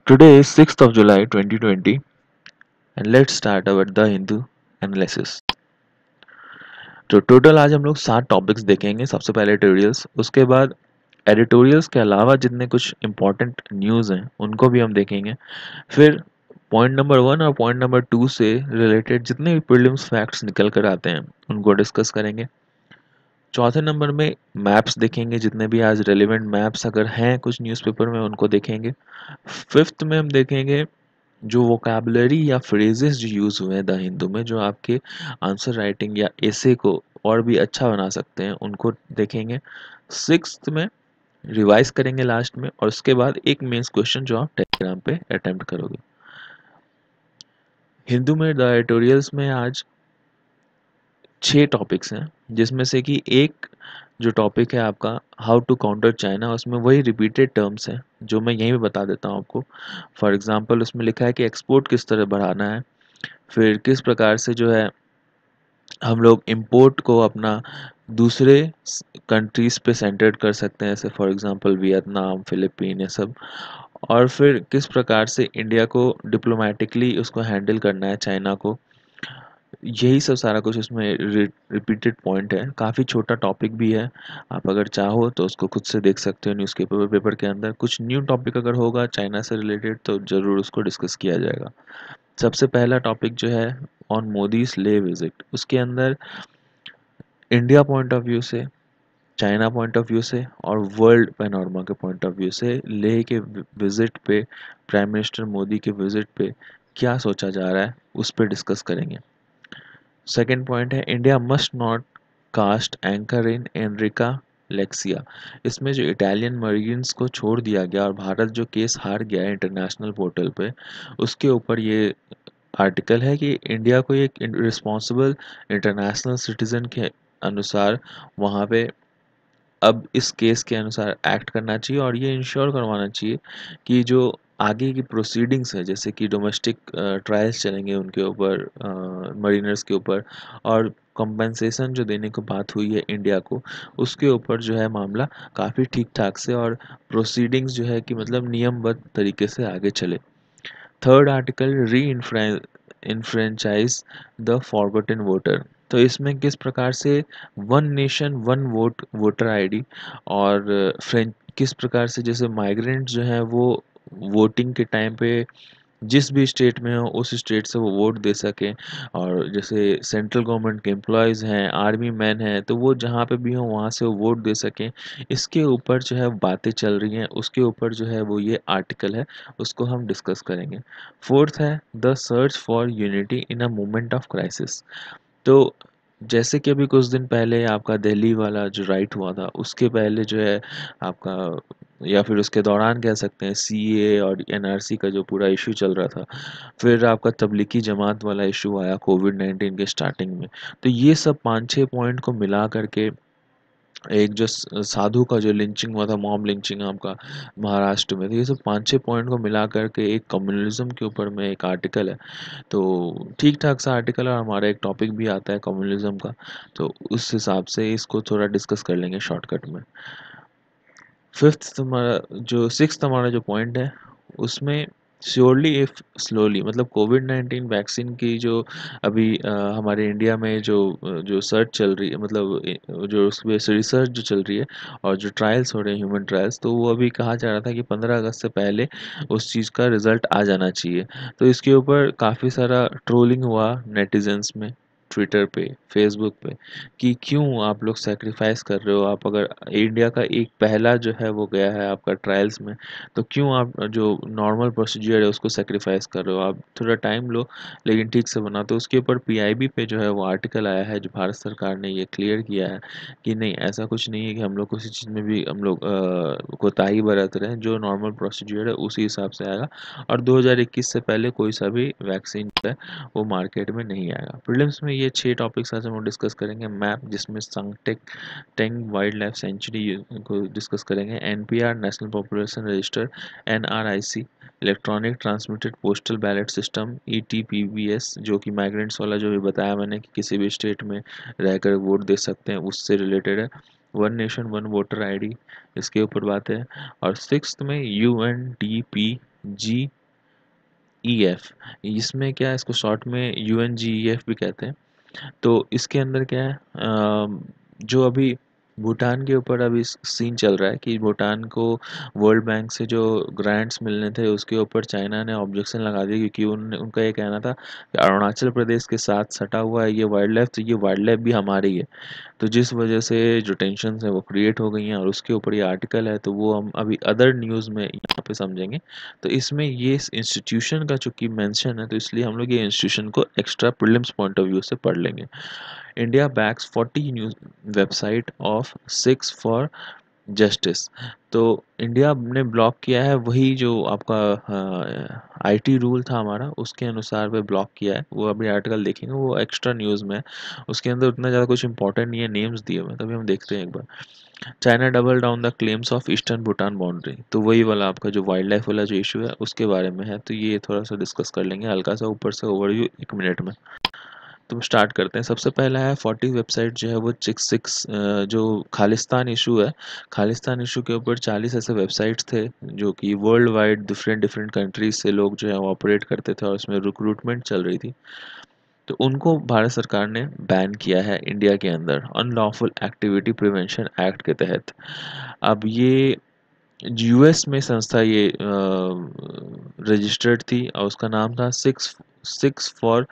Today is 6th of July 2020 and let's start our The Hindu analysis. तो total आज हम लोग 7 topics देखेंगे। सबसे पहले एडिटोरियल्स, उसके बाद एडिटोरियल्स के अलावा जितने कुछ इम्पोर्टेंट न्यूज़ हैं उनको भी हम देखेंगे। फिर पॉइंट नंबर 1 और पॉइंट नंबर 2 से रिलेटेड जितने भी प्रीलिम्स फैक्ट्स निकल कर आते हैं उनको डिस्कस करेंगे। चौथे नंबर में मैप्स देखेंगे, जितने भी आज रेलिवेंट मैप्स अगर हैं कुछ न्यूज़पेपर में उनको देखेंगे। फिफ्थ में हम देखेंगे जो वोकैबुलरी या फ्रेजेस जो यूज़ हुए हैं द हिंदू में, जो आपके आंसर राइटिंग या एसे को और भी अच्छा बना सकते हैं, उनको देखेंगे। सिक्स्थ में रिवाइज करेंगे लास्ट में, और उसके बाद एक मेंस क्वेश्चन जो आप टेलीग्राम पे अटेम्प्ट करोगे। हिंदू में द एडिटोरियल्स में आज 6 टॉपिक्स हैं, जिसमें से कि एक जो टॉपिक है आपका हाउ टू काउंटर चाइना, उसमें वही रिपीटेड टर्म्स हैं जो मैं यहीं पे बता देता हूँ आपको। फॉर एग्जांपल उसमें लिखा है कि एक्सपोर्ट किस तरह बढ़ाना है, फिर किस प्रकार से जो है हम लोग इंपोर्ट को अपना दूसरे कंट्रीज़ पे सेंटर्ड कर सकते हैं, जैसे फॉर एग्जांपल वियतनाम, फिलीपीन, ये सब। और फिर किस प्रकार से इंडिया को डिप्लोमेटिकली उसको हैंडल करना है चाइना को। यही सब सारा कुछ उसमें रिपीटेड पॉइंट है। काफ़ी छोटा टॉपिक भी है, आप अगर चाहो तो उसको खुद से देख सकते हो न्यूज़पेपर पेपर के अंदर। कुछ न्यू टॉपिक अगर होगा चाइना से रिलेटेड तो ज़रूर उसको डिस्कस किया जाएगा। सबसे पहला टॉपिक जो है ऑन मोदीज ले विजिट, उसके अंदर इंडिया पॉइंट ऑफ व्यू से, चाइना पॉइंट ऑफ व्यू से और वर्ल्ड पैनोरमा के पॉइंट ऑफ व्यू से लेह के विजिट पे, प्राइम मिनिस्टर मोदी के विजिट पे क्या सोचा जा रहा है उस पर डिस्कस करेंगे। सेकेंड पॉइंट है India must not cast anchor in Enrica Lexie. इसमें जो इटालियन मरीन्स को छोड़ दिया गया और भारत जो केस हार गया है इंटरनेशनल पोर्टल पे, उसके ऊपर ये आर्टिकल है कि इंडिया को एक रिस्पॉन्सिबल इंटरनेशनल सिटीजन के अनुसार वहाँ पे अब इस केस के अनुसार एक्ट करना चाहिए, और ये इंश्योर करवाना चाहिए कि जो आगे की प्रोसीडिंग्स है, जैसे कि डोमेस्टिक ट्रायल्स चलेंगे उनके ऊपर, मरीनर्स के ऊपर, और कंपनसेशन जो देने को बात हुई है इंडिया को, उसके ऊपर जो है मामला काफ़ी ठीक ठाक से और प्रोसीडिंग्स जो है कि मतलब नियमबद्ध तरीके से आगे चले। थर्ड आर्टिकल री इन्फ्रेंचाइज द फॉरगॉटन वोटर। तो इसमें किस प्रकार से one nation one voter ID, और किस प्रकार से जैसे माइग्रेंट जो हैं वो वोटिंग के टाइम पे जिस भी स्टेट में हो उस स्टेट से वो वोट दे सकें, और जैसे सेंट्रल गवर्नमेंट के एम्प्लॉयज़ हैं, आर्मी मैन हैं, तो वो जहाँ पे भी हों वहाँ से वो वोट दे सकें। इसके ऊपर जो है बातें चल रही हैं, उसके ऊपर जो है वो ये आर्टिकल है, उसको हम डिस्कस करेंगे। फोर्थ है the search for unity in a moment of crisis. तो जैसे कि अभी कुछ दिन पहले आपका दिल्ली वाला जो राइट हुआ था, उसके पहले जो है आपका, या फिर उसके दौरान कह सकते हैं, सीए और एनआरसी का जो पूरा इशू चल रहा था, फिर आपका तबलीगी जमात वाला इशू आया कोविड-19 के स्टार्टिंग में। तो ये सब 5-6 पॉइंट को मिला करके एक जो साधु का जो लिंचिंग हुआ था, मॉब लिंचिंग आपका महाराष्ट्र में, तो ये सब 5-6 पॉइंट को मिला करके एक कम्युनलिज्म के ऊपर में एक आर्टिकल है। तो ठीक ठाक सा आर्टिकल है, और हमारा एक टॉपिक भी आता है कम्युनलिज्म का, तो उस हिसाब से इसको थोड़ा डिस्कस कर लेंगे शॉर्टकट में। फिफ्थ हमारा जो सिक्स्थ हमारा जो पॉइंट है उसमें श्योरली इफ स्लोली, मतलब कोविड-19 वैक्सीन की जो अभी हमारे इंडिया में जो सर्च चल रही है, मतलब जो उस पे रिसर्च जो चल रही है और जो ट्रायल्स हो रहे हैं, ह्यूमन ट्रायल्स, तो वो अभी कहा जा रहा था कि 15 अगस्त से पहले उस चीज़ का रिजल्ट आ जाना चाहिए। तो इसके ऊपर काफ़ी सारा ट्रोलिंग हुआ नेटिजन्स में, ट्विटर पे, फेसबुक पे, कि क्यों आप लोग सैक्रिफाइस कर रहे हो, आप अगर इंडिया का एक पहला जो है वो गया है आपका ट्रायल्स में, तो क्यों आप जो नॉर्मल प्रोसीजर है उसको सैक्रिफाइस कर रहे हो, आप थोड़ा टाइम लो लेकिन ठीक से बनाओ। तो उसके ऊपर पीआईबी पे जो है वो आर्टिकल आया है, जो भारत सरकार ने ये क्लियर किया है कि नहीं, ऐसा कुछ नहीं है कि हम लोग किसी चीज़ में भी हम लोग कोताही बरत रहे हैं, जो नॉर्मल प्रोसीजर है उसी हिसाब से आएगा, और 2021 से पहले कोई सा भी वैक्सीन जो है वो मार्केट में नहीं आएगा। प्रीलिम्स में ये 6 टॉपिक्स आज हम लोग डिस्कस करेंगे। मैप, जिसमें संगटेक टेंग वाइल्ड लाइफ सेंचुरी को डिस्कस करेंगे। NPR national population register, NRIC electronic transmitted postal ballot system, ETPBS जो कि माइग्रेंट्स वाला जो भी बताया मैंने कि किसी भी स्टेट में रहकर वोट दे सकते हैं, उससे रिलेटेड है। One nation one voter ID, इसके ऊपर बात है। और सिक्स्थ में यूएनडीपी इसमें क्या है, इसको शॉर्ट में UNGEF भी कहते हैं। तो इसके अंदर क्या है, जो अभी भूटान के ऊपर अभी सीन चल रहा है कि भूटान को वर्ल्ड बैंक से जो ग्रांट्स मिलने थे उसके ऊपर चाइना ने ऑब्जेक्शन लगा दिया, क्योंकि उनका ये कहना था कि अरुणाचल प्रदेश के साथ सटा हुआ है ये वाइल्ड लाइफ, तो ये वाइल्ड लाइफ भी हमारी है। तो जिस वजह से जो टेंशन है वो क्रिएट हो गई हैं, और उसके ऊपर ये आर्टिकल है, तो वो हम अभी अदर न्यूज़ में यहाँ पे समझेंगे। तो इसमें ये इंस्टीट्यूशन का चूंकि मेंशन है, तो इसलिए हम लोग ये इंस्टीट्यूशन को extra prelims point of view से पढ़ लेंगे। India backs 40 news website of 6 for justice. तो इंडिया ने ब्लॉक किया है वही जो आपका आईटी रूल था हमारा, उसके अनुसार वे ब्लॉक किया है। वो अभी आर्टिकल देखेंगे, वो एक्स्ट्रा न्यूज़ में है, उसके अंदर उतना ज़्यादा कुछ इंपॉर्टेंट नहीं है, नेम्स दिए हुए हैं, तभी हम देखते हैं एक बार। China double down the claims of eastern Bhutan boundary, तो वही वाला आपका जो वाइल्ड लाइफ वाला जो इशू है उसके बारे में है, तो ये थोड़ा सा डिस्कस कर लेंगे हल्का सा ऊपर से ओवरव्यू 1 मिनट में। तो स्टार्ट करते हैं। सबसे पहला है 40 वेबसाइट जो है वो चिक्स सिक्स, जो खालिस्तान इशू है, खालिस्तान इशू के ऊपर 40 ऐसे वेबसाइट्स थे जो कि world wide different different countries से लोग जो है वो ऑपरेट करते थे, और उसमें रिक्रूटमेंट चल रही थी। तो उनको भारत सरकार ने बैन किया है इंडिया के अंदर अनलॉफुल एक्टिविटी प्रिवेंशन एक्ट के तहत। अब ये यूएस में संस्था ये रजिस्टर्ड थी, और उसका नाम था सिक्स सिक्स फॉर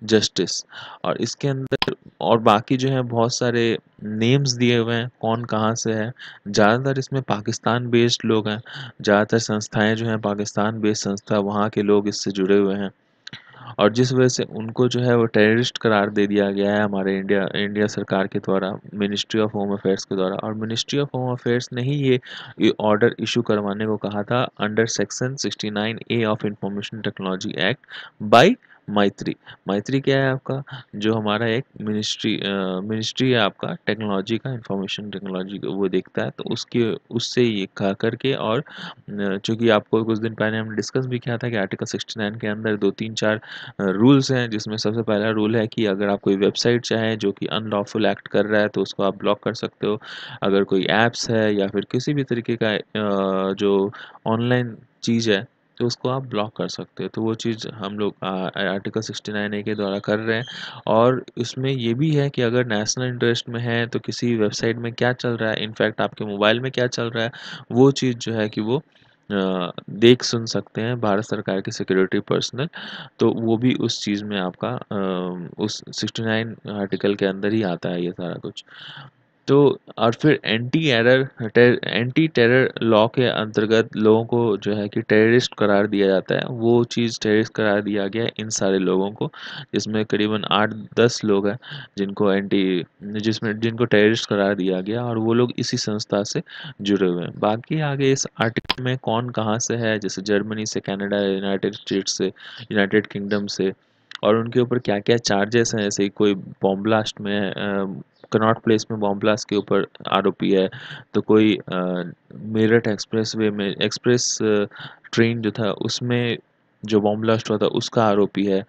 जस्टिस। और इसके अंदर और बाकी जो है बहुत सारे नेम्स दिए हुए हैं कौन कहाँ से है। ज़्यादातर इसमें पाकिस्तान बेस्ड लोग हैं, ज़्यादातर संस्थाएं जो हैं पाकिस्तान बेस्ड संस्था, वहाँ के लोग इससे जुड़े हुए हैं, और जिस वजह से उनको जो है वो टेररिस्ट करार दे दिया गया है हमारे इंडिया इंडिया सरकार के द्वारा, मिनिस्ट्री ऑफ होम अफेयर्स के द्वारा। और मिनिस्ट्री ऑफ होम अफेयर्स ने ही ये ऑर्डर इशू करवाने को कहा था under section 69A of information technology act by मैत्री। मैत्री क्या है आपका, जो हमारा एक मिनिस्ट्री है आपका टेक्नोलॉजी का, इंफॉर्मेशन टेक्नोलॉजी का, वो देखता है। तो उसके उससे ये कहा करके, और चूंकि आपको कुछ दिन पहले हमने डिस्कस भी किया था कि आर्टिकल 69 के अंदर 2 3 4 रूल्स हैं, जिसमें सबसे पहला रूल है कि अगर आप कोई वेबसाइट चाहें जो कि अनलॉफुल एक्ट कर रहा है तो उसको आप ब्लॉक कर सकते हो। अगर कोई ऐप्स है या फिर किसी भी तरीके का जो ऑनलाइन चीज़ है तो उसको आप ब्लॉक कर सकते हो। तो वो चीज़ हम लोग आर्टिकल 69A के द्वारा कर रहे हैं। और इसमें ये भी है कि अगर नेशनल इंटरेस्ट में है तो किसी वेबसाइट में क्या चल रहा है, इनफैक्ट आपके मोबाइल में क्या चल रहा है, वो चीज़ जो है कि वो देख सुन सकते हैं भारत सरकार के सिक्योरिटी पर्सनल। तो वो भी उस चीज़ में आपका उस 69 आर्टिकल के अंदर ही आता है ये सारा कुछ। तो और फिर एंटी टेरर लॉ के अंतर्गत लोगों को जो है कि टेररिस्ट करार दिया जाता है, वो चीज़ टेररिस्ट करार दिया गया है इन सारे लोगों को, जिसमें करीबन 8-10 लोग हैं जिनको टेररिस्ट करार दिया गया, और वो लोग इसी संस्था से जुड़े हुए हैं। बाकी आगे इस आर्टिकल में कौन कहाँ से है, जैसे जर्मनी से, कनाडा, यूनाइटेड स्टेट्स से, यूनाइटेड किंगडम से, और उनके ऊपर क्या क्या चार्जेस हैं, जैसे कोई बॉम्ब ब्लास्ट में कनॉट प्लेस में बॉम्ब ब्लास्ट के ऊपर आरोपी है, तो कोई मेरठ एक्सप्रेस वे में एक्सप्रेस ट्रेन जो था उसमें जो बॉम्ब ब्लास्ट हुआ था उसका आरोपी है।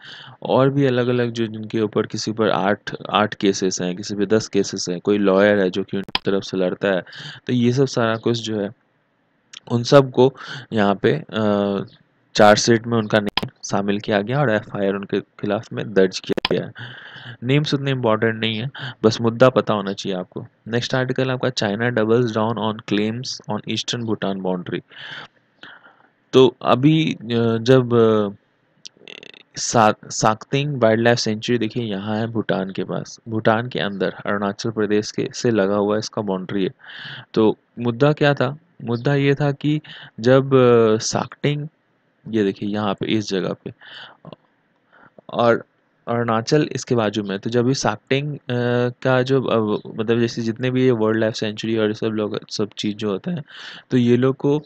और भी अलग अलग जो जिनके ऊपर किसी पर 8 केसेस हैं, किसी पे 10 केसेस हैं, कोई लॉयर है जो कि उनकी तरफ से लड़ता है। तो ये सब सारा कुछ जो है उन सब को यहाँ पे चार्जशीट में उनका नेम शामिल किया गया, और एफआईआर उनके खिलाफ में दर्ज किया गया है। नेम्स उतने इम्पोर्टेंट नहीं है, बस मुद्दा पता होना चाहिए आपको। नेक्स्ट आर्टिकल आपका China doubles down on claims on eastern Bhutan boundary. तो अभी जब साक्तिंग वाइल्ड लाइफ सेंचुरी देखिए यहाँ है भूटान के पास, भूटान के अंदर अरुणाचल प्रदेश के से लगा हुआ इसका बाउंड्री है। तो मुद्दा क्या था, मुद्दा ये था कि जब साक्टिंग, ये देखिए यहाँ पे इस जगह पे, और अरुणाचल इसके बाजू में, तो जब ये साक्टिंग का जो मतलब जैसे जितने भी ये वर्ल्ड लाइफ सेंचुरी और ये सब लोग सब चीज़ जो होता है, तो ये लोग को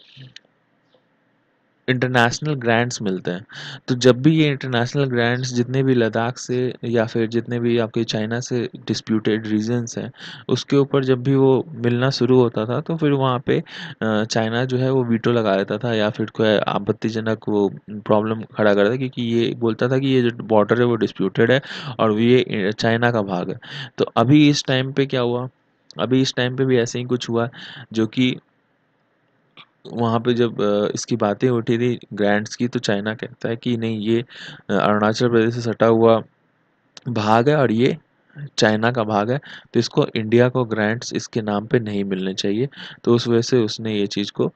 इंटरनेशनल ग्रांट्स मिलते हैं। तो जब भी ये इंटरनेशनल ग्रांट्स जितने भी लद्दाख से या फिर जितने भी आपके चाइना से डिस्प्यूटेड रीजन्स हैं उसके ऊपर जब भी वो मिलना शुरू होता था, तो फिर वहाँ पे चाइना जो है वो वीटो लगा देता था, या फिर कोई आपत्तिजनक वो प्रॉब्लम खड़ा करता था, क्योंकि ये बोलता था कि ये जो बॉर्डर है वो डिस्प्यूटेड है और ये चाइना का भाग है। तो अभी इस टाइम पे क्या हुआ, अभी इस टाइम पे भी ऐसे ही कुछ हुआ, जो कि वहाँ पे जब इसकी बातें उठी थी ग्रांट्स की, तो चाइना कहता है कि नहीं, ये अरुणाचल प्रदेश से सटा हुआ भाग है और ये चाइना का भाग है, तो इसको इंडिया को ग्रांट्स इसके नाम पे नहीं मिलने चाहिए। तो उस वजह से उसने ये चीज़ को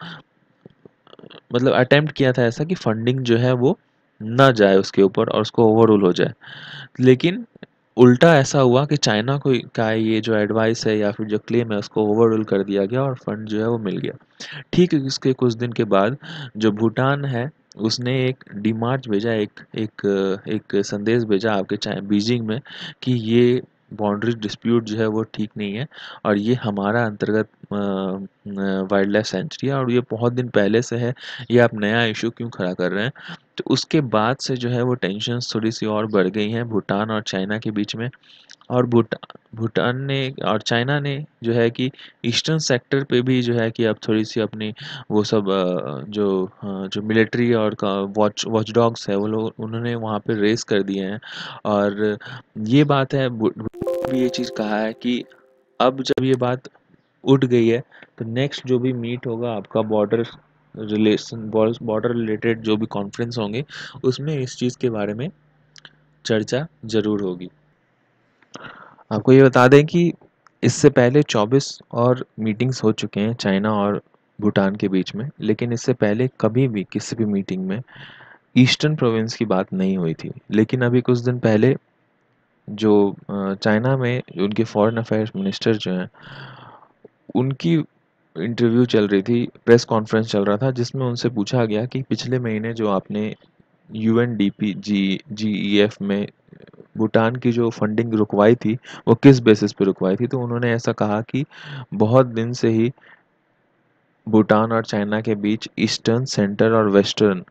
मतलब अटेम्प्ट किया था ऐसा कि फंडिंग जो है वो ना जाए उसके ऊपर और उसको ओवररूल हो जाए। लेकिन उल्टा ऐसा हुआ कि चाइना को का ये जो एडवाइस है या फिर जो क्लेम है उसको ओवररूल कर दिया गया और फंड जो है वो मिल गया। ठीक है, इसके कुछ दिन के बाद जो भूटान है उसने एक डिमार्च भेजा, एक संदेश भेजा आपके बीजिंग में कि ये बाउंड्री डिस्प्यूट जो है वो ठीक नहीं है और ये हमारा अंतर्गत वाइल्ड लाइफ सेंचुरी है और ये बहुत दिन पहले से है, ये आप नया इशू क्यों खड़ा कर रहे हैं। तो उसके बाद से जो है वो टेंशन्स थोड़ी सी और बढ़ गई हैं भूटान और चाइना के बीच में। और भूटान ने और चाइना ने जो है कि ईस्टर्न सेक्टर पे भी जो है कि अब थोड़ी सी अपनी वो सब जो मिलिट्री और वॉच डॉग्स है वो लोग उन्होंने वहाँ पे रेस कर दिए हैं। और ये बात है भी ये चीज़ कहा है कि अब जब ये बात उठ गई है तो नेक्स्ट जो भी मीट होगा आपका बॉर्डर रिलेटेड जो भी कॉन्फ्रेंस होंगे उसमें इस चीज़ के बारे में चर्चा ज़रूर होगी। आपको ये बता दें कि इससे पहले 24 और मीटिंग्स हो चुके हैं चाइना और भूटान के बीच में, लेकिन इससे पहले कभी भी किसी भी मीटिंग में ईस्टर्न प्रोविंस की बात नहीं हुई थी। लेकिन अभी कुछ दिन पहले जो चाइना में उनके फॉरेन अफेयर्स मिनिस्टर जो हैं उनकी इंटरव्यू चल रही थी, प्रेस कॉन्फ्रेंस चल रहा था जिसमें उनसे पूछा गया कि पिछले महीने जो आपने यूएनडीपी जीईएफ में भूटान की जो फंडिंग रुकवाई थी वो किस बेसिस पे रुकवाई थी। तो उन्होंने ऐसा कहा कि बहुत दिन से ही भूटान और चाइना के बीच ईस्टर्न, सेंटर और वेस्टर्न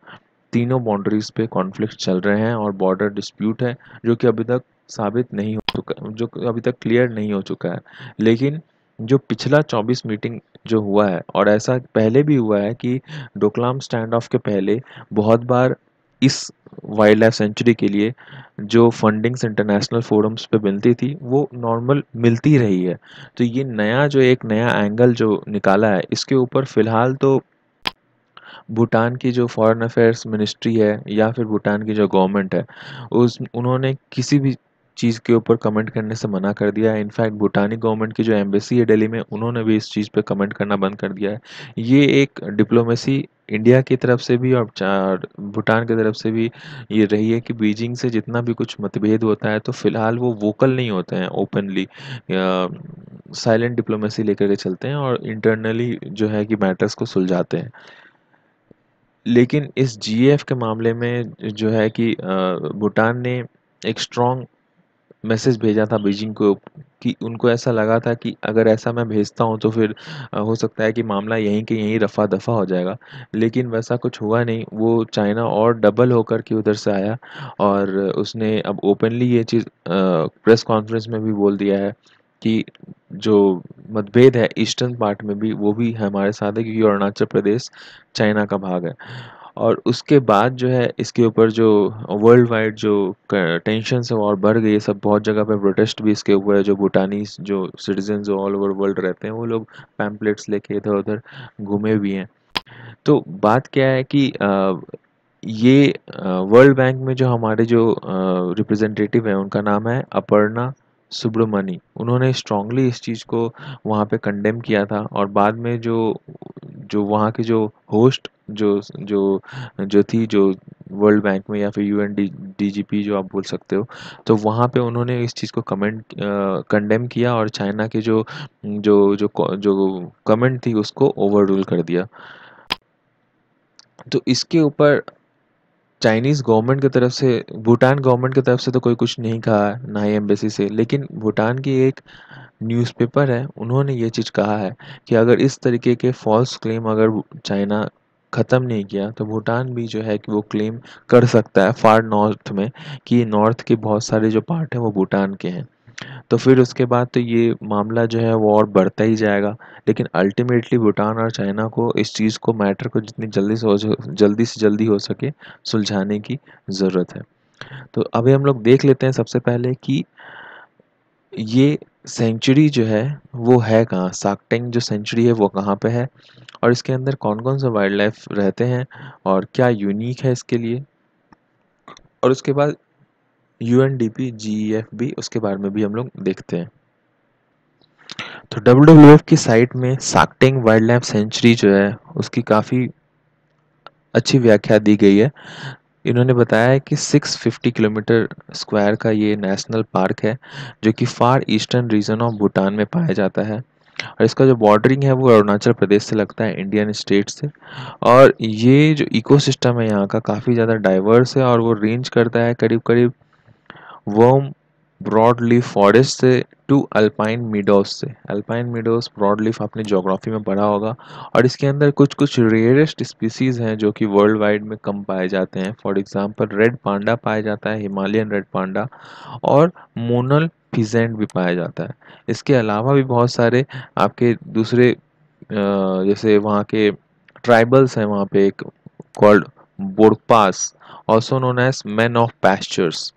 तीनों बाउंड्रीज पे कॉन्फ्लिक्ट चल रहे हैं और बॉर्डर डिस्प्यूट है जो कि अभी तक साबित नहीं हो चुका, जो कि अभी तक क्लियर नहीं हो चुका है। लेकिन जो पिछला 24 मीटिंग जो हुआ है और ऐसा पहले भी हुआ है कि डोकलाम स्टैंड ऑफ के पहले बहुत बार इस वाइल्ड लाइफ सेंचुरी के लिए जो फंडिंग्स इंटरनेशनल फोरम्स पे मिलती थी वो नॉर्मल मिलती रही है। तो ये नया जो एक नया एंगल जो निकाला है इसके ऊपर फिलहाल तो भूटान की जो फॉरेन अफेयर्स मिनिस्ट्री है या फिर भूटान की जो गवर्नमेंट है उस उन्होंने किसी भी चीज़ के ऊपर कमेंट करने से मना कर दिया है। इनफैक्ट भूटानी गवर्नमेंट की जो एम्बेसी है दिल्ली में उन्होंने भी इस चीज़ पे कमेंट करना बंद कर दिया है। ये एक डिप्लोमेसी इंडिया की तरफ से भी और भूटान की तरफ से भी ये रही है कि बीजिंग से जितना भी कुछ मतभेद होता है तो फिलहाल वो वोकल नहीं होते हैं ओपनली, साइलेंट डिप्लोमेसी लेकर के चलते हैं और इंटरनली जो है कि मैटर्स को सुलझाते हैं। लेकिन इस जीएफ के मामले में जो है कि भूटान ने एक स्ट्रॉन्ग मैसेज भेजा था बीजिंग को कि उनको ऐसा लगा था कि अगर ऐसा मैं भेजता हूँ तो फिर हो सकता है कि मामला यहीं के यहीं रफा दफा हो जाएगा। लेकिन वैसा कुछ हुआ नहीं, वो चाइना और डबल होकर के उधर से आया और उसने अब ओपनली ये चीज़ प्रेस कॉन्फ्रेंस में भी बोल दिया है कि जो मतभेद है ईस्टर्न पार्ट में भी वो भी हमारे साथ है क्योंकि अरुणाचल प्रदेश चाइना का भाग है। और उसके बाद जो है इसके ऊपर जो वर्ल्ड वाइड जो टेंशन है वो और बढ़ गई है। सब बहुत जगह पे प्रोटेस्ट भी इसके हुए है। जो भूटानीज जो सिटीजन जो ऑल ओवर वर्ल्ड रहते हैं वो लोग पैम्पलेट्स लेके इधर उधर घूमे भी हैं। तो बात क्या है कि ये वर्ल्ड बैंक में जो हमारे जो रिप्रेजेंटेटिव हैं उनका नाम है अपर्णा सुब्रमणी। उन्होंने स्ट्रांगली इस चीज़ को वहाँ पे कंडेम किया था और बाद में जो जो वहाँ के जो होस्ट जो जो जो थी जो वर्ल्ड बैंक में या फिर यूएन डीजीपी जो आप बोल सकते हो, तो वहाँ पे उन्होंने इस चीज़ को कंडेम किया और चाइना के जो कमेंट थी उसको ओवर रूल कर दिया। तो इसके ऊपर चाइनीज़ गवर्नमेंट की तरफ से भूटान गवर्नमेंट की तरफ से तो कोई कुछ नहीं कहा है, ना ही एम्बेसी से। लेकिन भूटान की एक न्यूज़पेपर है, उन्होंने ये चीज़ कहा है कि अगर इस तरीके के फॉल्स क्लेम अगर चाइना ख़त्म नहीं किया तो भूटान भी जो है कि वो क्लेम कर सकता है फार नॉर्थ में कि नॉर्थ के बहुत सारे जो पार्ट हैं वो भूटान के हैं। तो फिर उसके बाद तो ये मामला जो है वो और बढ़ता ही जाएगा। लेकिन अल्टीमेटली भूटान और चाइना को इस चीज़ को मैटर को जितनी जल्दी से जल्दी हो सके सुलझाने की ज़रूरत है। तो अभी हम लोग देख लेते हैं सबसे पहले कि ये सेंचुरी जो है वो है कहाँ, शार्क टैंक जो सेंचुरी है वो कहाँ पे है, और इसके अंदर कौन कौन से वाइल्ड लाइफ रहते हैं और क्या यूनिक है इसके लिए, और उसके बाद यूएनडीपी जीईएफ उसके बारे में भी हम लोग देखते हैं। तो डब्ल्यूडब्ल्यूएफ की साइट में shark tank wild life sanctuary जो है उसकी काफ़ी अच्छी व्याख्या दी गई है। इन्होंने बताया है कि 650 किलोमीटर स्क्वायर का ये नेशनल पार्क है जो कि फार ईस्टर्न रीजन ऑफ भूटान में पाया जाता है, और इसका जो बॉर्डरिंग है वो अरुणाचल प्रदेश से लगता है, इंडियन स्टेट से। और ये जो इकोसिस्टम है यहाँ का काफ़ी ज़्यादा डाइवर्स है, और वो रेंज करता है करीब करीब वर्म ब्रॉड लीफ फॉरेस्ट से टू अल्पाइन मीडोज से। अल्पाइन मीडोज ब्रॉड लीफ आपने ज्योग्राफी में पढ़ा होगा, और इसके अंदर कुछ कुछ रेयरेस्ट स्पीसीज हैं जो कि वर्ल्ड वाइड में कम पाए जाते हैं। फॉर एग्जांपल रेड पांडा पाया जाता है, हिमालयन रेड पांडा, और मोनल फिजेंट भी पाया जाता है। इसके अलावा भी बहुत सारे आपके दूसरे जैसे वहाँ के ट्राइबल्स हैं वहाँ पे, एक कॉल्ड बोरपास, also known as man of pastures.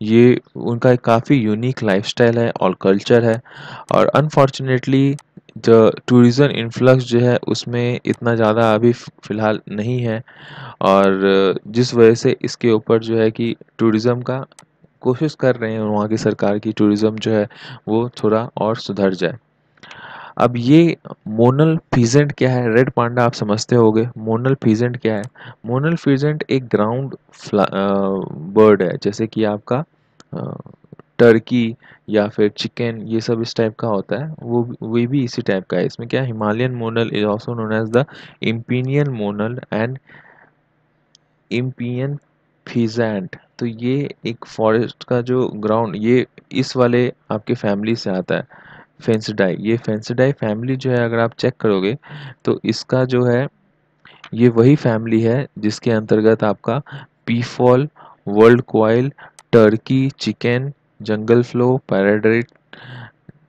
ये उनका एक काफ़ी यूनिक लाइफस्टाइल है और कल्चर है, और अनफॉर्चुनेटली जो टूरिज़्म इन्फ्लक्स जो है उसमें इतना ज़्यादा अभी फ़िलहाल नहीं है, और जिस वजह से इसके ऊपर जो है कि टूरिज़्म का कोशिश कर रहे हैं वहाँ की सरकार की टूरिज़्म जो है वो थोड़ा और सुधर जाए। अब ये मोनल फीजेंट क्या है, रेड पांडा आप समझते होंगे, मोनल फीजेंट क्या है। मोनल फीजेंट एक ग्राउंड बर्ड है, जैसे कि आपका टर्की या फिर चिकन, ये सब इस टाइप का होता है, वो भी इसी टाइप का है। इसमें क्या, Himalayan monal is also known as the Impeyan monal and Impeyan pheasant. तो ये एक फॉरेस्ट का जो ग्राउंड, ये इस वाले आपके फैमिली से आता है, फेंसिडाई। ये फेंसिडाई फैमिली जो है अगर आप चेक करोगे तो इसका जो है ये वही फैमिली है जिसके अंतर्गत आपका peafowl, world coil, Turkey, chicken, जंगल फ्लो, पैराडाइट,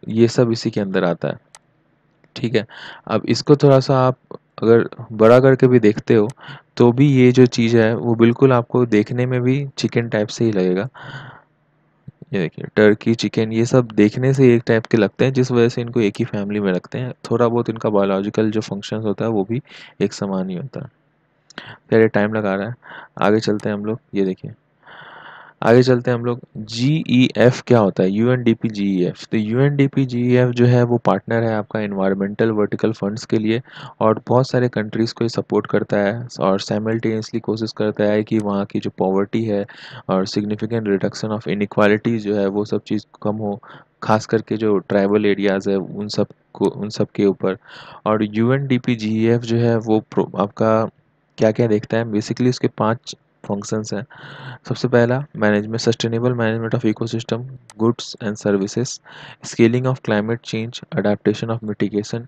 ये सब इसी के अंदर आता है। ठीक है, अब इसको थोड़ा सा आप अगर बड़ा करके भी देखते हो तो भी ये जो चीज़ है वो बिल्कुल आपको देखने में भी चिकन टाइप से ही लगेगा। ये देखिए टर्की, चिकन, ये सब देखने से एक टाइप के लगते हैं, जिस वजह से इनको एक ही फैमिली में रखते हैं। थोड़ा बहुत इनका बायोलॉजिकल जो फंक्शंस होता है वो भी एक समान ही होता है। खैर ये टाइम लगा रहा है, आगे चलते हैं हम लोग। ये देखिए आगे चलते हैं हम लोग। जीईएफ क्या होता है, यूएनडीपी जीईएफ। तो यूएनडीपी जीईएफ जो है वो पार्टनर है आपका इन्वायरमेंटल वर्टिकल फंड्स के लिए, और बहुत सारे कंट्रीज़ को ये सपोर्ट करता है, और साइमल्टेनियसली कोशिश करता है कि वहाँ की जो पॉवर्टी है और सिग्निफिकेंट रिडक्शन ऑफ इनइक्वालिटी जो है वो सब चीज़ कम हो, खास करके जो ट्राइबल एरियाज़ है उन सब के ऊपर। और यूएनडीपी जीईएफ जो है वो आपका क्या क्या देखता है, बेसिकली उसके 5 फंक्शंस हैं। सबसे पहला management, sustainable management of ecosystem, goods and services, scaling of climate change, adaptation of mitigation,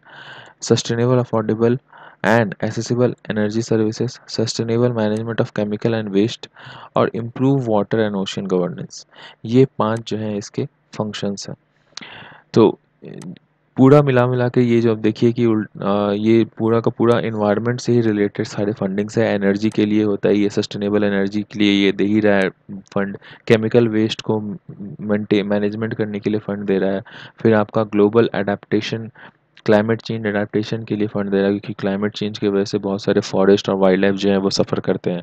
sustainable affordable and accessible energy services, sustainable management of chemical and waste, और improve water and ocean governance. ये 5 जो हैं इसके functions हैं। तो पूरा मिला मिला के ये जो आप देखिए कि ये पूरा का पूरा इन्वायरमेंट से ही रिलेटेड सारे फंडिंग्स है। एनर्जी के लिए होता है, ये सस्टेनेबल एनर्जी के लिए ये दे ही रहा है फंड। केमिकल वेस्ट को मैनेजमेंट करने के लिए फंड दे रहा है। फिर आपका global adaptation, climate change adaptation के लिए फंड दे रहा है, क्योंकि क्लाइमेट चेंज की वजह से बहुत सारे फॉरेस्ट और वाइल्ड लाइफ जो है वो सफ़र करते हैं।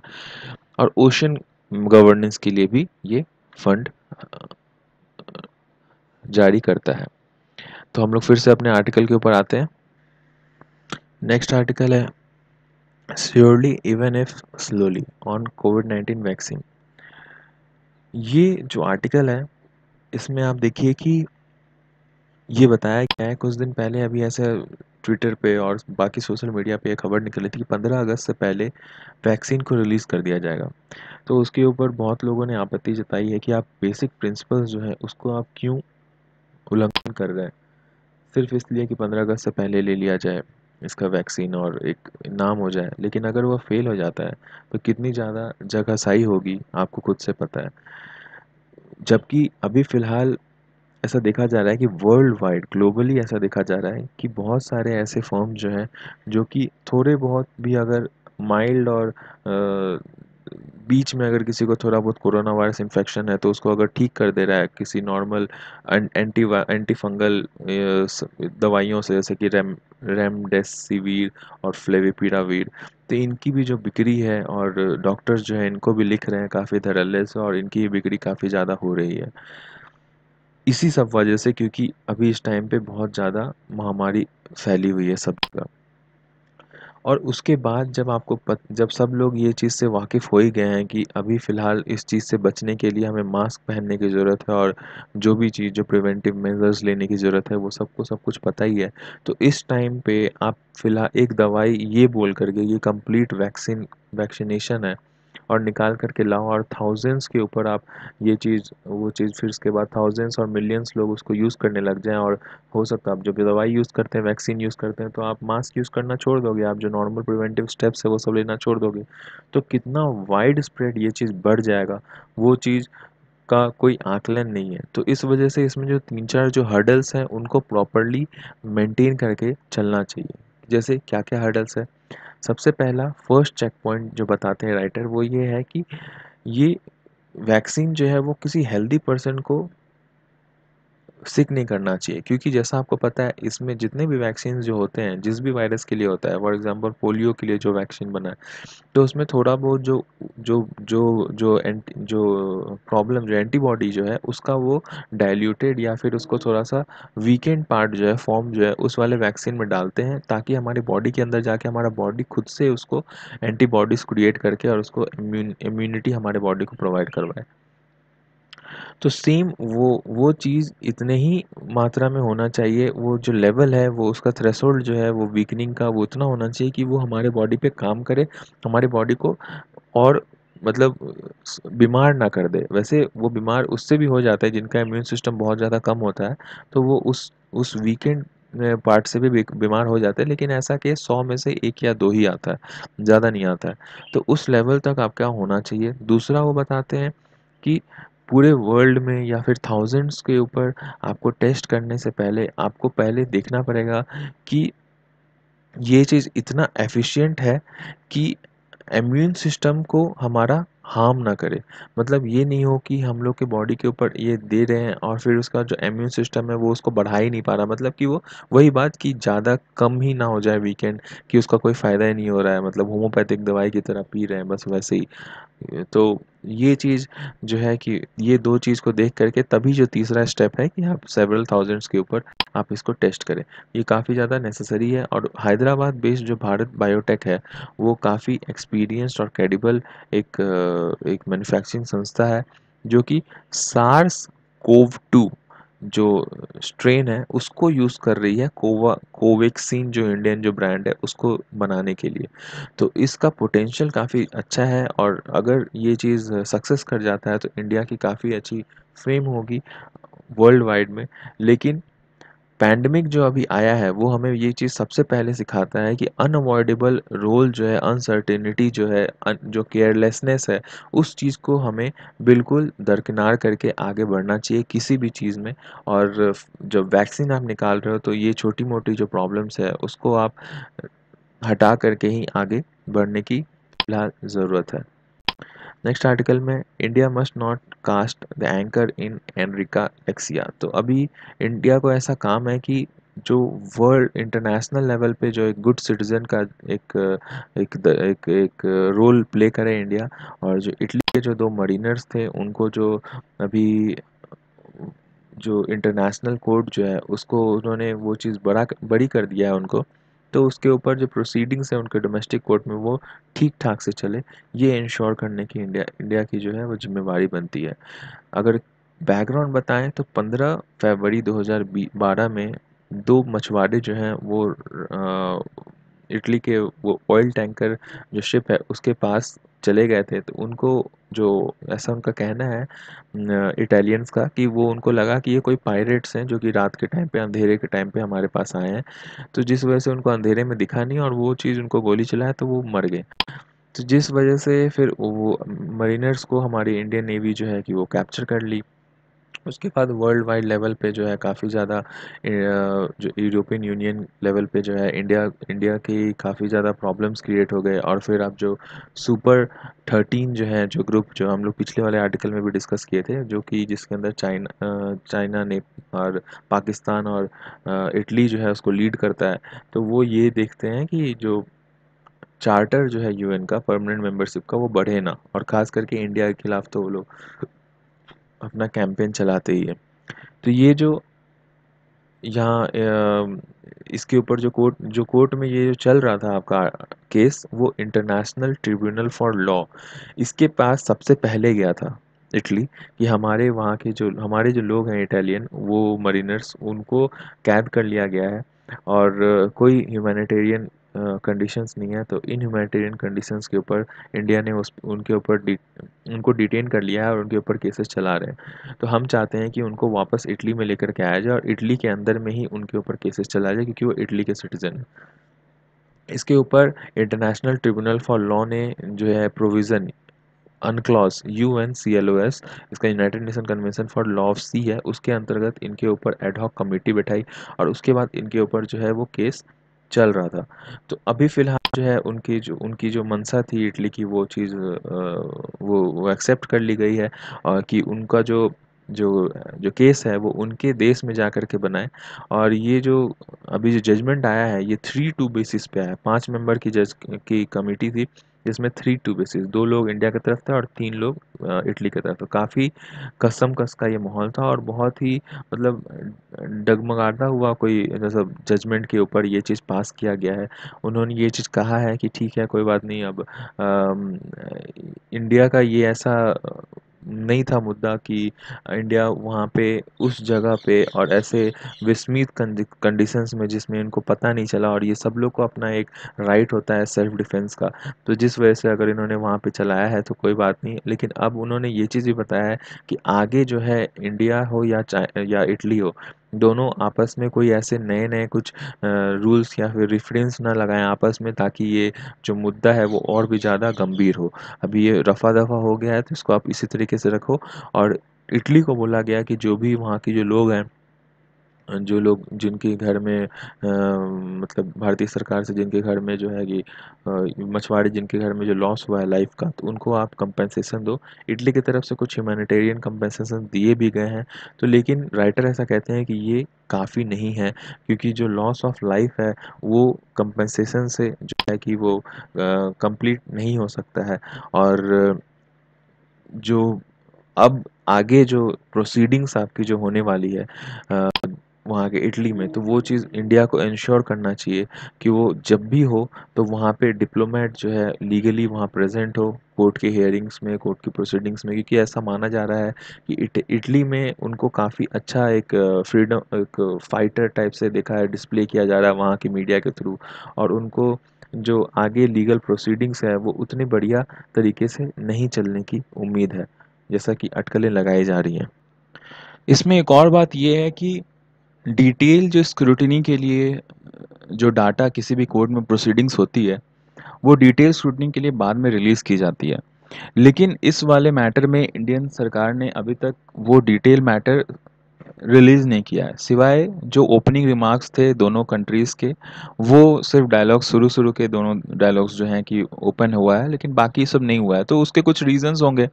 और ओशन गवर्नेंस के लिए भी ये फंड जारी करता है। तो हम लोग फिर से अपने आर्टिकल के ऊपर आते हैं। नेक्स्ट आर्टिकल है surely even if slowly on covid vaccine. ये जो आर्टिकल है इसमें आप देखिए कि ये बताया गया है, कुछ दिन पहले अभी ऐसे ट्विटर पे और बाकी सोशल मीडिया पे एक खबर निकली थी कि 15 अगस्त से पहले वैक्सीन को रिलीज़ कर दिया जाएगा। तो उसके ऊपर बहुत लोगों ने आपत्ति जताई है कि आप बेसिक प्रिंसिपल्स जो है उसको आप क्यों उल्लंघन कर रहे हैं, सिर्फ इसलिए कि 15 अगस्त से पहले ले लिया जाए इसका वैक्सीन और एक नाम हो जाए। लेकिन अगर वह फेल हो जाता है तो कितनी ज़्यादा जगहसाई होगी आपको खुद से पता है। जबकि अभी फ़िलहाल ऐसा देखा जा रहा है कि वर्ल्ड वाइड ग्लोबली ऐसा देखा जा रहा है कि बहुत सारे ऐसे फर्म जो हैं जो कि थोड़े बहुत भी अगर माइल्ड और बीच में अगर किसी को थोड़ा बहुत कोरोना वायरस इन्फेक्शन है तो उसको अगर ठीक कर दे रहा है किसी नॉर्मल एंटी फंगल दवाइयों से, जैसे कि रेमडेसिविर और फ्लेविपिराविर, तो इनकी भी जो बिक्री है, और डॉक्टर्स जो है इनको भी लिख रहे हैं काफ़ी धड़ल्ले से, और इनकी बिक्री काफ़ी ज़्यादा हो रही है इसी सब वजह से, क्योंकि अभी इस टाइम पे बहुत ज़्यादा महामारी फैली हुई है सब जगह। और उसके बाद जब सब लोग ये चीज़ से वाकिफ़ हो ही गए हैं कि अभी फ़िलहाल इस चीज़ से बचने के लिए हमें मास्क पहनने की ज़रूरत है, और जो भी चीज़ जो प्रिवेंटिव मेजर्स लेने की ज़रूरत है वो सबको सब कुछ पता ही है। तो इस टाइम पे आप फ़िलहाल एक दवाई ये बोल कर के ये कंप्लीट वैक्सीनेशन है और निकाल कर के लाओ, और थाउजेंड्स के ऊपर आप ये चीज़ वो चीज़, फिर उसके बाद थाउजेंड्स और मिलियंस लोग उसको यूज़ करने लग जाएँ, और हो सकता है आप जब दवाई यूज़ करते हैं, वैक्सीन यूज़ करते हैं, तो आप मास्क यूज़ करना छोड़ दोगे, आप जो नॉर्मल प्रिवेंटिव स्टेप्स है वो सब लेना छोड़ दोगे। तो कितना वाइड स्प्रेड ये चीज़ बढ़ जाएगा, वो चीज़ का कोई आकलन नहीं है। तो इस वजह से इसमें जो 3-4 जो हर्डल्स हैं उनको प्रॉपर्ली मेंटेन करके चलना चाहिए। जैसे क्या-क्या हर्डल्स है? सबसे पहला फर्स्ट चेक पॉइंट जो बताते हैं राइटर, वो ये है कि ये वैक्सीन जो है वो किसी हेल्दी पर्सन को सिक नहीं करना चाहिए, क्योंकि जैसा आपको पता है इसमें जितने भी वैक्सीन जो होते हैं जिस भी वायरस के लिए होता है, फॉर एग्जांपल पोलियो के लिए जो वैक्सीन बना है, तो उसमें थोड़ा बहुत जो प्रॉब्लम जो एंटीबॉडी जो है उसका वो डाइल्यूटेड या फिर उसको थोड़ा सा वीकेंड पार्ट जो है फॉर्म जो है उस वाले वैक्सीन में डालते हैं, ताकि हमारी बॉडी के अंदर जाके हमारा बॉडी खुद से उसको एंटीबॉडीज क्रिएट करके और उसको इम्यूनिटी हमारे बॉडी को प्रोवाइड करवाए। तो सेम वो चीज़ इतने ही मात्रा में होना चाहिए, वो जो लेवल है वो उसका थ्रेशोल्ड जो है वो वीकनिंग का वो उतना होना चाहिए कि वो हमारे बॉडी पे काम करे, हमारे बॉडी को और मतलब बीमार ना कर दे। वैसे वो बीमार उससे भी हो जाता है जिनका इम्यून सिस्टम बहुत ज़्यादा कम होता है, तो वो उस वीकेंड पार्ट से भी बीमार हो जाते हैं, लेकिन ऐसा केस 100 में से 1 या 2 ही आता है, ज़्यादा नहीं आता है। तो उस लेवल तक आपका होना चाहिए। दूसरा वो बताते हैं कि पूरे वर्ल्ड में या फिर थाउजेंड्स के ऊपर आपको टेस्ट करने से पहले आपको पहले देखना पड़ेगा कि ये चीज़ इतना एफिशिएंट है कि इम्यून सिस्टम को हमारा हार्म ना करे। मतलब ये नहीं हो कि हम लोग के बॉडी के ऊपर ये दे रहे हैं और फिर उसका जो इम्यून सिस्टम है वो उसको बढ़ा ही नहीं पा रहा, मतलब कि वो वही बात कि ज़्यादा कम ही ना हो जाए वीकेंड, कि उसका कोई फ़ायदा ही नहीं हो रहा है, मतलब होम्योपैथिक दवाई की तरह पी रहे हैं बस वैसे ही। तो ये चीज़ जो है कि ये 2 चीज़ को देख कर के तभी जो तीसरा स्टेप है कि आप सेवरल थाउजेंड्स के ऊपर आप इसको टेस्ट करें। ये काफ़ी ज़्यादा नेसेसरी है, और हैदराबाद बेस्ड जो भारत बायोटेक है, वो काफ़ी एक्सपीरियंस्ड और क्रेडिबल एक मैन्युफैक्चरिंग संस्था है, जो कि सार्स कोव 2 जो स्ट्रेन है उसको यूज़ कर रही है कोवैक्सीन जो इंडियन जो ब्रांड है उसको बनाने के लिए। तो इसका पोटेंशियल काफ़ी अच्छा है, और अगर ये चीज़ सक्सेस कर जाता है तो इंडिया की काफ़ी अच्छी फेम होगी वर्ल्ड वाइड में। लेकिन पैंडेमिक जो अभी आया है वो हमें ये चीज़ सबसे पहले सिखाता है कि अनअवॉइडेबल रोल जो है, अनसर्टेनिटी जो है, जो केयरलेसनेस है, उस चीज़ को हमें बिल्कुल दरकिनार करके आगे बढ़ना चाहिए किसी भी चीज़ में। और जब वैक्सीन आप निकाल रहे हो तो ये छोटी मोटी जो प्रॉब्लम्स है उसको आप हटा करके ही आगे बढ़ने की फिलहाल ज़रूरत है। नेक्स्ट आर्टिकल में India must not cast the anchor in Enrica Lexie. तो अभी इंडिया को ऐसा काम है कि जो वर्ल्ड इंटरनेशनल लेवल पे जो एक गुड सिटीजन का एक एक रोल प्ले करे इंडिया, और जो इटली के जो 2 मरीनर्स थे उनको जो अभी जो इंटरनेशनल कोर्ट जो है उसको उन्होंने वो चीज़ बड़ी कर दिया है उनको, तो उसके ऊपर जो प्रोसीडिंग्स है उनके डोमेस्टिक कोर्ट में वो ठीक ठाक से चले, ये इंश्योर करने की इंडिया इंडिया की जो है वो जिम्मेवारी बनती है। अगर बैकग्राउंड बताएं तो 15 फरवरी 2012 में 2 मछुआरे जो हैं वो इटली के वो ऑयल टैंकर जो शिप है उसके पास चले गए थे, तो उनको जो ऐसा उनका कहना है इटालियंस का, कि वो उनको लगा कि ये कोई पायरेट्स हैं जो कि रात के टाइम पे अंधेरे के टाइम पे हमारे पास आए हैं, तो जिस वजह से उनको अंधेरे में दिखा नहीं और वो चीज़ उनको गोली चलाया तो वो मर गए। तो जिस वजह से फिर वो मरीनर्स को हमारी इंडियन नेवी जो है कि वो कैप्चर कर ली, उसके बाद वर्ल्ड वाइड लेवल पे जो है काफ़ी ज़्यादा जो यूरोपियन यूनियन लेवल पे जो है इंडिया इंडिया की काफ़ी ज़्यादा प्रॉब्लम्स क्रिएट हो गए। और फिर अब जो सुपर 13 जो है, जो ग्रुप जो हम लोग पिछले वाले आर्टिकल में भी डिस्कस किए थे, जो कि जिसके अंदर चाइना ने और पाकिस्तान और इटली जो है उसको लीड करता है। तो वो ये देखते हैं कि जो चार्टर जो है यूएन का परमानेंट मेंबरशिप का वो बढ़े ना, और ख़ास करके इंडिया के खिलाफ तो वो लोग अपना कैंपेन चलाते ही है। तो ये जो यहाँ इसके ऊपर जो कोर्ट में ये जो चल रहा था आपका केस, वो इंटरनेशनल ट्रिब्यूनल फॉर लॉ इसके पास सबसे पहले गया था, इटली। कि हमारे जो लोग हैं इटालियन, वो मरीनर्स, उनको कैद कर लिया गया है और कोई ह्यूमैनिटेरियन कंडीशंस नहीं है। तो इन ह्यूमैनिटेरियन कंडीशंस के ऊपर इंडिया ने उनको डिटेन कर लिया है और उनके ऊपर केसेस चला रहे हैं। तो हम चाहते हैं कि उनको वापस इटली में लेकर के आया जाए और इटली के अंदर में ही उनके ऊपर केसेस चलाया जाए, क्योंकि वो इटली के सिटीजन हैं। इसके ऊपर इंटरनेशनल ट्रिब्यूनल फॉर लॉ ने जो है प्रोविज़न अनक्लॉज UNCLOS, इसका United Nation Convention for law of sea है, उसके अंतर्गत इनके ऊपर एडहॉक कमेटी बैठाई और उसके बाद इनके ऊपर जो है वो केस चल रहा था। तो अभी फ़िलहाल जो है उनकी जो मंशा थी इटली की, वो चीज़ वो एक्सेप्ट कर ली गई है। और कि उनका जो जो जो केस है वो उनके देश में जा कर के बनाए। और ये जो अभी जो जजमेंट आया है, ये 3-2 बेसिस पे आया है। 5 मेंबर की जज की कमेटी थी, जिसमें 3-2 बेसिस, 2 लोग इंडिया की तरफ थे और 3 लोग इटली की तरफ। तो काफ़ी कस का ये माहौल था और बहुत ही मतलब डगमगाता हुआ कोई जैसा जजमेंट के ऊपर ये चीज़ पास किया गया है। उन्होंने ये चीज़ कहा है कि ठीक है, कोई बात नहीं। अब इंडिया का ये ऐसा नहीं था मुद्दा कि इंडिया वहाँ पे उस जगह पे और ऐसे विस्मित कंडीशंस में जिसमें इनको पता नहीं चला, और ये सब लोग को अपना एक राइट होता है सेल्फ डिफेंस का। तो जिस वजह से अगर इन्होंने वहाँ पे चलाया है तो कोई बात नहीं। लेकिन अब उन्होंने ये चीज़ भी बताया है कि आगे जो है इंडिया हो या इटली हो, दोनों आपस में कोई ऐसे नए नए कुछ रूल्स या फिर रेफरेंस ना लगाएं आपस में, ताकि ये जो मुद्दा है वो और भी ज़्यादा गंभीर हो। अभी ये रफ़ा दफ़ा हो गया है, तो इसको आप इसी तरीके से रखो। और इटली को बोला गया कि जो भी वहाँ के जो लोग हैं, जो लोग जिनके घर में मतलब भारतीय सरकार से जिनके घर में जो है कि मछुआरे जिनके घर में जो लॉस हुआ है लाइफ का, तो उनको आप कंपनसेशन दो। इटली की तरफ से कुछ ह्यूमैनिटेरियन कंपनसेशन दिए भी गए हैं। तो लेकिन राइटर ऐसा कहते हैं कि ये काफ़ी नहीं है, क्योंकि जो लॉस ऑफ लाइफ है वो कंपनसेशन से जो है कि वो कंप्लीट नहीं हो सकता है। और जो अब आगे जो प्रोसीडिंग्स आपकी जो होने वाली है वहाँ के इटली में, तो वो चीज़ इंडिया को इंश्योर करना चाहिए कि वो जब भी हो तो वहाँ पे डिप्लोमेट जो है लीगली वहाँ प्रेजेंट हो, कोर्ट के हियरिंग्स में, कोर्ट की प्रोसीडिंग्स में। क्योंकि ऐसा माना जा रहा है कि इटली में उनको काफ़ी अच्छा एक फ्रीडम, एक फाइटर टाइप से देखा है, डिस्प्ले किया जा रहा है वहाँ की मीडिया के थ्रू। और उनको जो आगे लीगल प्रोसीडिंग्स है वो उतनी बढ़िया तरीके से नहीं चलने की उम्मीद है, जैसा कि अटकलें लगाई जा रही हैं। इसमें एक और बात ये है कि डिटेल जो स्क्रूटनी के लिए जो डाटा किसी भी कोर्ट में प्रोसीडिंग्स होती है, वो डिटेल स्क्रूटनी के लिए बाद में रिलीज़ की जाती है। लेकिन इस वाले मैटर में इंडियन सरकार ने अभी तक वो डिटेल मैटर रिलीज़ नहीं किया है, सिवाय जो ओपनिंग रिमार्क्स थे दोनों कंट्रीज़ के, वो सिर्फ डायलॉग शुरू-शुरू के दोनों डायलॉग्स जो हैं कि ओपन हुआ है, लेकिन बाकी सब नहीं हुआ है। तो उसके कुछ रीज़न्स होंगे,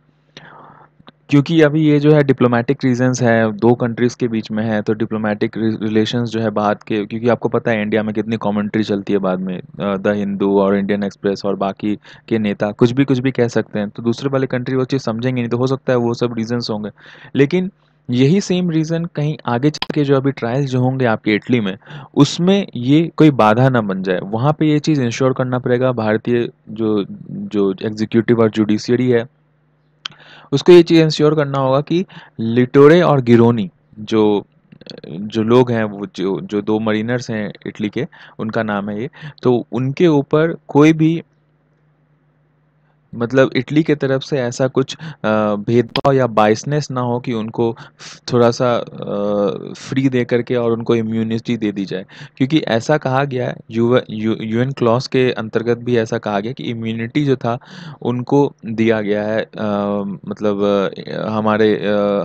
क्योंकि अभी ये जो है डिप्लोमेटिक रीजंस है, दो कंट्रीज़ के बीच में है, तो डिप्लोमेटिक रिलेशंस जो है बात के, क्योंकि आपको पता है इंडिया में कितनी कमेंट्री चलती है बाद में, द हिंदू और इंडियन एक्सप्रेस और बाकी के नेता कुछ भी कह सकते हैं, तो दूसरे वाले कंट्री वो चीज़ समझेंगे नहीं, तो हो सकता है वो सब रीजंस होंगे। लेकिन यही सेम रीज़न कहीं आगे चल के जो अभी ट्रायल्स जो होंगे आपके इटली में, उसमें ये कोई बाधा ना बन जाए। वहाँ पे ये चीज़ इंश्योर करना पड़ेगा भारतीय जो जो एग्जीक्यूटिव और जुडिशियरी है, उसको ये चीज़ इंश्योर करना होगा कि लिटोरे और गिरोनी जो जो लोग हैं, वो जो जो दो मरीनर्स हैं इटली के, उनका नाम है ये, तो उनके ऊपर कोई भी मतलब इटली के तरफ से ऐसा कुछ भेदभाव या बाइसनेस ना हो कि उनको थोड़ा सा फ्री दे करके और उनको इम्यूनिटी दे दी जाए, क्योंकि ऐसा कहा गया है यूएन क्लॉज के अंतर्गत भी ऐसा कहा गया कि इम्यूनिटी जो था उनको दिया गया है, मतलब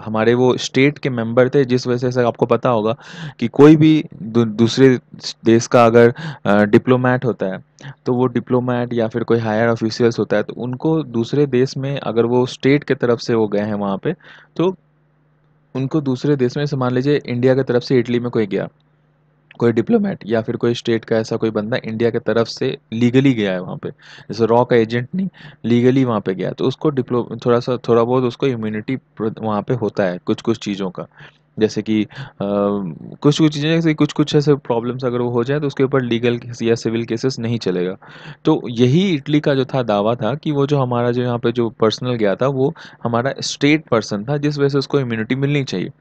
हमारे वो स्टेट के मेंबर थे, जिस वजह से आपको पता होगा कि कोई भी दूसरे देश का अगर डिप्लोमेट होता है, तो वो डिप्लोमेट या फिर कोई हायर ऑफिशियल्स होता है, तो उनको दूसरे देश में अगर वो स्टेट के तरफ से वो गए हैं वहाँ पे, तो उनको दूसरे देश में, से मान लीजिए इंडिया की तरफ से इटली में कोई गया, कोई डिप्लोमेट या फिर कोई स्टेट का ऐसा कोई बंदा इंडिया की तरफ से लीगली गया है वहाँ पे, जैसे रॉ का एजेंट नहीं, लीगली वहाँ पे गया, तो उसको थोड़ा बहुत उसको इम्यूनिटी वहाँ पे होता है कुछ कुछ चीज़ों का। जैसे कि कुछ कुछ चीज़ें, जैसे कुछ कुछ ऐसे प्रॉब्लम्स अगर वो हो जाए तो उसके ऊपर लीगल केस या सिविल केसेस नहीं चलेगा। तो यही इटली का जो था दावा था कि वो जो हमारा जो यहाँ पे जो पर्सनल गया था वो हमारा स्टेट पर्सन था, जिस वजह से उसको इम्यूनिटी मिलनी चाहिए।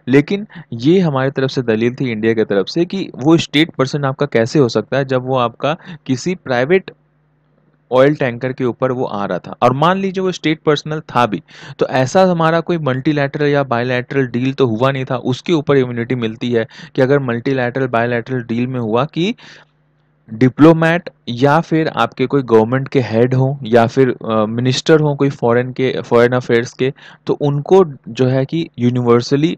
लेकिन ये हमारी तरफ से दलील थी इंडिया की तरफ से कि वो स्टेट पर्सन आपका कैसे हो सकता है जब वो आपका किसी प्राइवेट ऑयल टैंकर के ऊपर वो आ रहा था, और मान लीजिए वो स्टेट पर्सनल था भी, तो ऐसा हमारा कोई मल्टीलैटरल या बायलैटरल डील तो हुआ नहीं था उसके ऊपर इम्यूनिटी मिलती है। कि अगर मल्टीलैटरल बायलैटरल डील में हुआ कि डिप्लोमेट या फिर आपके कोई गवर्नमेंट के हेड हो या फिर मिनिस्टर हो कोई फॉरेन अफेयर्स के, तो उनको जो है कि यूनिवर्सली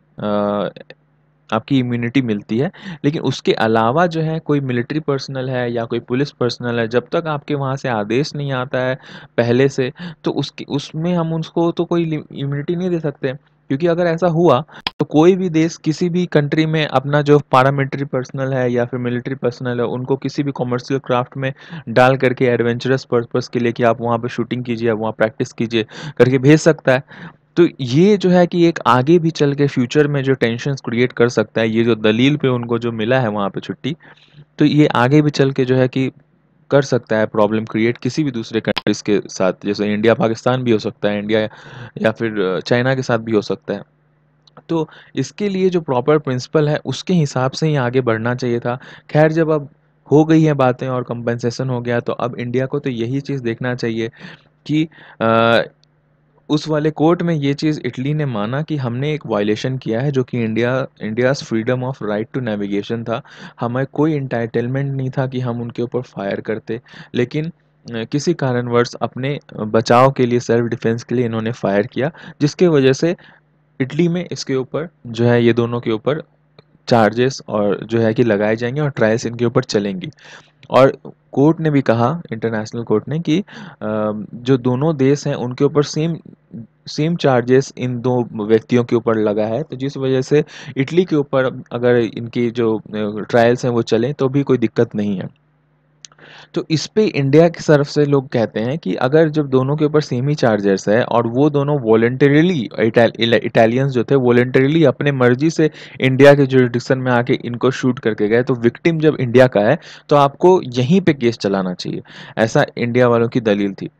आपकी इम्यूनिटी मिलती है। लेकिन उसके अलावा जो है कोई मिलिट्री पर्सनल है या कोई पुलिस पर्सनल है, जब तक आपके वहाँ से आदेश नहीं आता है पहले से, तो उसकी उसमें हम उसको तो कोई इम्यूनिटी नहीं दे सकते, क्योंकि अगर ऐसा हुआ तो कोई भी देश किसी भी कंट्री में अपना जो पारामिलिट्री पर्सनल है या फिर मिलिट्री पर्सनल है उनको किसी भी कॉमर्शियल क्राफ्ट में डाल करके एडवेंचरस पर्पस के लिए कि आप वहाँ पे शूटिंग कीजिए, वहाँ प्रैक्टिस कीजिए करके भेज सकता है। तो ये जो है कि एक आगे भी चल के फ्यूचर में जो टेंशन्स क्रिएट कर सकता है, ये जो दलील पे उनको जो मिला है वहाँ पे छुट्टी, तो ये आगे भी चल के जो है कि कर सकता है प्रॉब्लम क्रिएट किसी भी दूसरे कंट्रीज के साथ, जैसे इंडिया पाकिस्तान भी हो सकता है, इंडिया या फिर चाइना के साथ भी हो सकता है। तो इसके लिए जो प्रॉपर प्रिंसिपल है उसके हिसाब से ही आगे बढ़ना चाहिए था। खैर, जब अब हो गई है बातें और कंपनसेशन हो गया, तो अब इंडिया को तो यही चीज़ देखना चाहिए कि अ, उस वाले कोर्ट में ये चीज़ इटली ने माना कि हमने एक वायलेशन किया है, जो कि India's freedom of right to navigation था। हमें कोई एंटाइटलमेंट नहीं था कि हम उनके ऊपर फायर करते, लेकिन किसी कारणवश अपने बचाव के लिए, सेल्फ डिफेंस के लिए इन्होंने फायर किया, जिसके वजह से इटली में इसके ऊपर जो है ये दोनों के ऊपर चार्जेस और जो है कि लगाए जाएंगे और ट्रायल्स इनके ऊपर चलेंगी। और कोर्ट ने भी कहा, इंटरनेशनल कोर्ट ने, कि जो दोनों देश हैं उनके ऊपर सेम सेम चार्जेस इन दो व्यक्तियों के ऊपर लगा है, तो जिस वजह से इटली के ऊपर अगर इनकी जो ट्रायल्स हैं वो चलें तो भी कोई दिक्कत नहीं है। तो इस पे इंडिया की तरफ से लोग कहते हैं कि अगर जब दोनों के ऊपर सेम ही चार्जर्स है और वो दोनों वॉलंटरीली, इटालियंस जो थे वॉलंटरीली अपने मर्जी से इंडिया के जुरिडिक्शन में आके इनको शूट करके गए, तो विक्टिम जब इंडिया का है तो आपको यहीं पे केस चलाना चाहिए, ऐसा इंडिया वालों की दलील थी।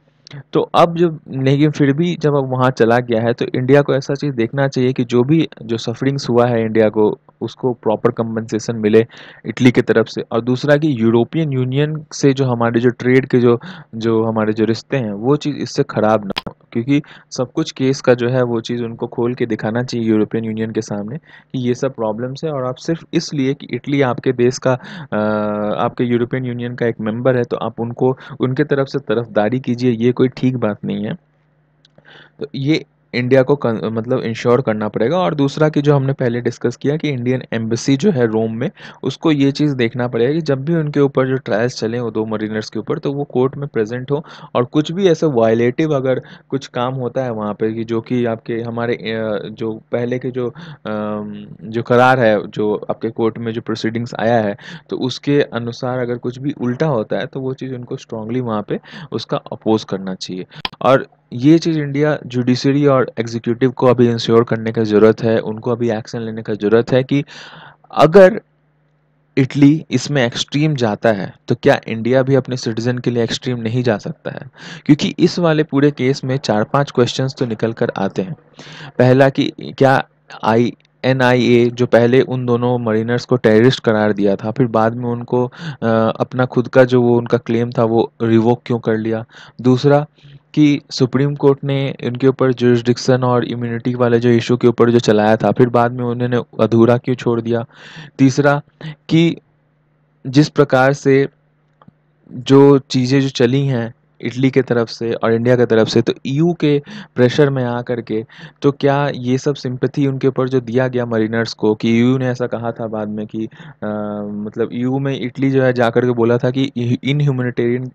तो अब जब, लेकिन फिर भी जब अब वहाँ चला गया है तो इंडिया को ऐसा चीज़ देखना चाहिए कि जो भी जो सफरिंग्स हुआ है इंडिया को, उसको प्रॉपर कंपनसेशन मिले इटली की तरफ से। और दूसरा कि यूरोपियन यूनियन से जो हमारे जो ट्रेड के जो जो हमारे जो रिश्ते हैं वो चीज़ इससे ख़राब ना हो, क्योंकि सब कुछ केस का जो है वो चीज़ उनको खोल के दिखाना चाहिए यूरोपियन यूनियन के सामने कि ये सब प्रॉब्लम्स है, और आप सिर्फ इसलिए कि इटली आपके देश का आपके यूरोपियन यूनियन का एक मेंबर है तो आप उनको उनके तरफ से तरफदारी कीजिए, ये कोई ठीक बात नहीं है। तो ये इंडिया को मतलब इंश्योर करना पड़ेगा। और दूसरा कि जो हमने पहले डिस्कस किया कि इंडियन एम्बेसी जो है रोम में, उसको ये चीज़ देखना पड़ेगा कि जब भी उनके ऊपर जो ट्रायल्स चलें वो दो मरीनर्स के ऊपर, तो वो कोर्ट में प्रेजेंट हो, और कुछ भी ऐसा वायलेटिव अगर कुछ काम होता है वहाँ पे कि जो कि आपके हमारे जो पहले के जो करार है जो आपके कोर्ट में जो प्रोसीडिंग्स आया है, तो उसके अनुसार अगर कुछ भी उल्टा होता है तो वो चीज़ उनको स्ट्रांगली वहाँ पे उसका अपोज करना चाहिए। और ये चीज़ इंडिया जुडिशरी और एग्जीक्यूटिव को अभी इंश्योर करने का ज़रूरत है, उनको अभी एक्शन लेने का ज़रूरत है कि अगर इटली इसमें एक्सट्रीम जाता है तो क्या इंडिया भी अपने सिटीजन के लिए एक्सट्रीम नहीं जा सकता है? क्योंकि इस वाले पूरे केस में 4-5 क्वेश्चंस तो निकल कर आते हैं। पहला कि क्या आई एनआईए जो पहले उन दोनों मरीनर्स को टेररिस्ट करार दिया था, फिर बाद में उनको अपना खुद का जो वो उनका क्लेम था वो रिवोक क्यों कर लिया? दूसरा कि सुप्रीम कोर्ट ने उनके ऊपर जुरिस्डिक्शन और इम्यूनिटी वाले जो इशू के ऊपर जो चलाया था, फिर बाद में उन्होंने अधूरा क्यों छोड़ दिया। तीसरा कि जिस प्रकार से जो चीज़ें जो चली हैं इटली के तरफ से और इंडिया की तरफ से, तो ईयू के प्रेशर में आ करके, तो क्या ये सब सिंपैथी उनके ऊपर जो दिया गया मरीनर्स को, कि ईयू ने ऐसा कहा था बाद में कि मतलब ईयू में इटली जो है जा कर के बोला था कि इन ह्यूमैनिटेरियन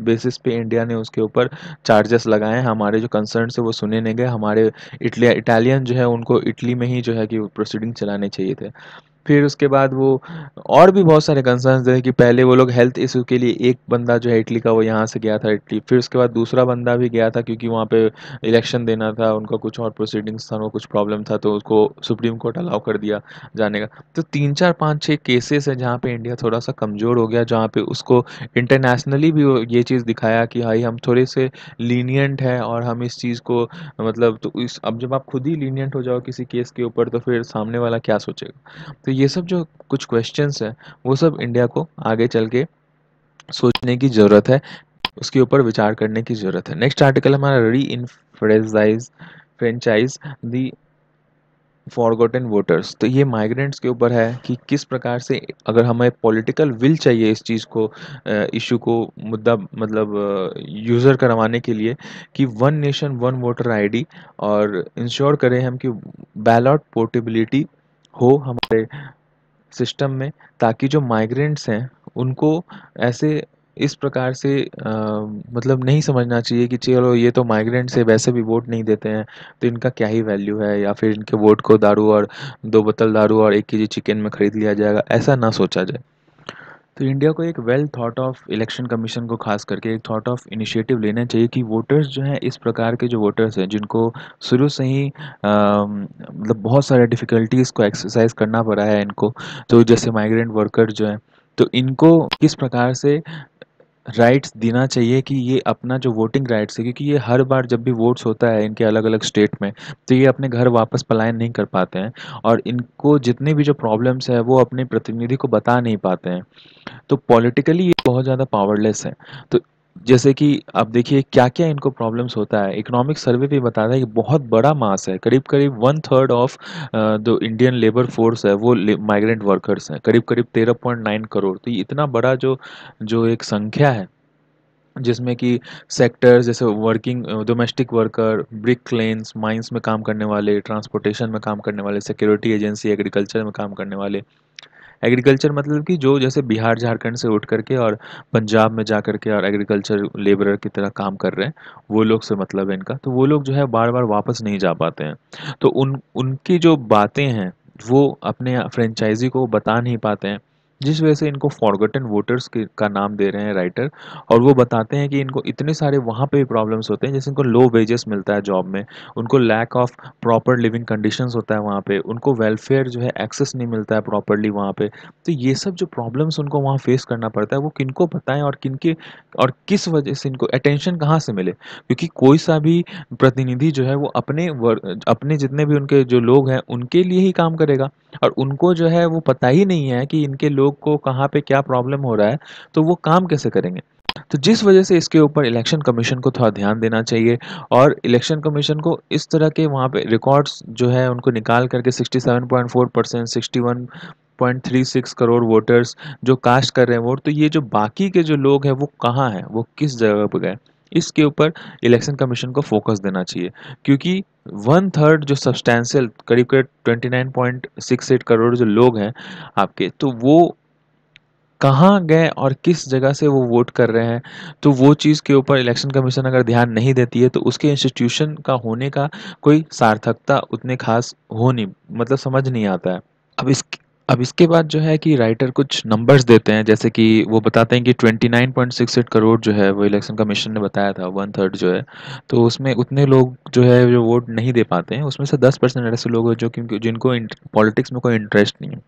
बेसिस पे इंडिया ने उसके ऊपर चार्जेस लगाए हैं, हमारे जो कंसर्न है वो सुने नहीं गए, हमारे इटालियन जो है उनको इटली में ही जो है कि प्रोसीडिंग चलाने चाहिए थे। फिर उसके बाद वो और भी बहुत सारे कंसर्न्स थे कि पहले वो लोग हेल्थ इशू के लिए एक बंदा जो है इटली का वो यहाँ से गया था इटली, फिर उसके बाद दूसरा बंदा भी गया था क्योंकि वहाँ पे इलेक्शन देना था, उनका कुछ और प्रोसीडिंग्स था, उनको कुछ प्रॉब्लम था, तो उसको सुप्रीम कोर्ट अलाउ कर दिया जाने का। तो 3 4 5 6 केसेस है जहाँ पे इंडिया थोड़ा सा कमज़ोर हो गया, जहाँ पे उसको इंटरनेशनली भी ये चीज़ दिखाया कि भाई हम थोड़े से लीनियंट है और हम इस चीज़ को मतलब, तो इस अब जब आप खुद ही लीनियंट हो जाओ किसी केस के ऊपर तो फिर सामने वाला क्या सोचेगा। तो ये सब जो कुछ क्वेश्चंस हैं वो सब इंडिया को आगे चल के सोचने की ज़रूरत है, उसके ऊपर विचार करने की ज़रूरत है। नेक्स्ट आर्टिकल हमारा री इनफ्रेंचाइज फ्रेंचाइज दी फॉरगॉटन वोटर्स। तो ये माइग्रेंट्स के ऊपर है कि किस प्रकार से अगर हमें पॉलिटिकल विल चाहिए इस चीज़ को, इशू को, मुद्दा मतलब यूज़र करवाने के लिए, कि one nation one voter ID, और इंश्योर करें हम कि बैलॉट पोर्टेबिलिटी हो हमारे सिस्टम में, ताकि जो माइग्रेंट्स हैं उनको ऐसे इस प्रकार से मतलब नहीं समझना चाहिए कि चलो ये तो माइग्रेंट्स है, वैसे भी वोट नहीं देते हैं, तो इनका क्या ही वैल्यू है, या फिर इनके वोट को दारू और 2 बोतल दारू और 1 केजी चिकन में खरीद लिया जाएगा, ऐसा ना सोचा जाए। तो इंडिया को एक well thought of election commission को खास करके एक थॉट ऑफ इनिशिएटिव लेना चाहिए कि वोटर्स जो हैं, इस प्रकार के जो वोटर्स हैं जिनको शुरू से ही मतलब बहुत सारे डिफ़िकल्टीज़ को एक्सरसाइज करना पड़ा है इनको, तो जैसे माइग्रेंट वर्कर जो हैं, तो इनको किस प्रकार से राइट्स देना चाहिए कि ये अपना जो वोटिंग राइट्स है, क्योंकि ये हर बार जब भी वोट्स होता है इनके अलग अलग स्टेट में, तो ये अपने घर वापस पलायन नहीं कर पाते हैं, और इनको जितने भी जो प्रॉब्लम्स है वो अपने प्रतिनिधि को बता नहीं पाते हैं। तो पॉलिटिकली ये बहुत ज़्यादा पावरलेस है। तो जैसे कि आप देखिए क्या-क्या इनको प्रॉब्लम्स होता है। इकोनॉमिक सर्वे भी बताता है कि बहुत बड़ा मास है, करीब-करीब 1/3 ऑफ जो इंडियन लेबर फोर्स है वो माइग्रेंट वर्कर्स हैं, करीब-करीब 13.9 करोड़। तो ये इतना बड़ा जो जो एक संख्या है, जिसमें कि सेक्टर्स जैसे working domestic worker, brick lens, mines में काम करने वाले, ट्रांसपोर्टेशन में काम करने वाले, सिक्योरिटी एजेंसी, एग्रीकल्चर में काम करने वाले। एग्रीकल्चर मतलब कि जो जैसे बिहार झारखंड से उठ करके और पंजाब में जा करके और एग्रीकल्चर लेबरर की तरह काम कर रहे हैं, वो लोग से मतलब है इनका। तो वो लोग जो है बार बार वापस नहीं जा पाते हैं, तो उनकी जो बातें हैं वो अपने फ्रेंचाइजी को बता नहीं पाते हैं, जिस वजह से इनको फॉरगॉटन वोटर्स के का नाम दे रहे हैं राइटर। और वो बताते हैं कि इनको इतने सारे वहाँ पे भी प्रॉब्लम्स होते हैं, जैसे इनको लो वेजेस मिलता है जॉब में, उनको lack of proper living conditions होता है वहाँ पे, उनको वेलफेयर जो है एक्सेस नहीं मिलता है प्रॉपर्ली वहाँ पे। तो ये सब जो प्रॉब्लम्स उनको वहाँ फेस करना पड़ता है वो किनको बताएं, और किनके और किस वजह से इनको अटेंशन कहाँ से मिले, क्योंकि कोई सा भी प्रतिनिधि जो है वो अपने जितने भी उनके जो लोग हैं उनके लिए ही काम करेगा, और उनको जो है वो पता ही नहीं है कि इनके लोग को कहाँ पे क्या प्रॉब्लम हो रहा है, तो वो काम कैसे करेंगे। तो जिस वजह से इसके ऊपर इलेक्शन कमीशन को थोड़ा ध्यान देना चाहिए, और इलेक्शन कमीशन को इस तरह के वहाँ पे रिकॉर्ड्स जो है उनको निकाल करके 67.4%, 61.36 करोड़ वोटर्स जो कास्ट कर रहे हैं वोट, तो ये जो बाकी के जो लोग हैं वो कहाँ हैं, वो किस जगह पर गए, इसके ऊपर इलेक्शन कमीशन को फोकस देना चाहिए। क्योंकि 1/3 जो सब्सटैंशियल करीब करीब 29.68 करोड़ जो लोग हैं आपके, तो वो कहाँ गए और किस जगह से वो वोट कर रहे हैं, तो वो चीज़ के ऊपर इलेक्शन कमीशन अगर ध्यान नहीं देती है तो उसके इंस्टीट्यूशन का होने का कोई सार्थकता उतने खास हो नहीं, मतलब समझ नहीं आता है। अब इस अब इसके बाद जो है कि राइटर कुछ नंबर्स देते हैं, जैसे कि वो बताते हैं कि 29.68 करोड़ जो है वो इलेक्शन कमीशन ने बताया था 1/3 जो है, तो उसमें उतने लोग जो है जो वोट नहीं दे पाते हैं, उसमें से 10% ऐसे लोग हैं जो कि जिनको पॉलिटिक्स में कोई इंटरेस्ट नहीं है,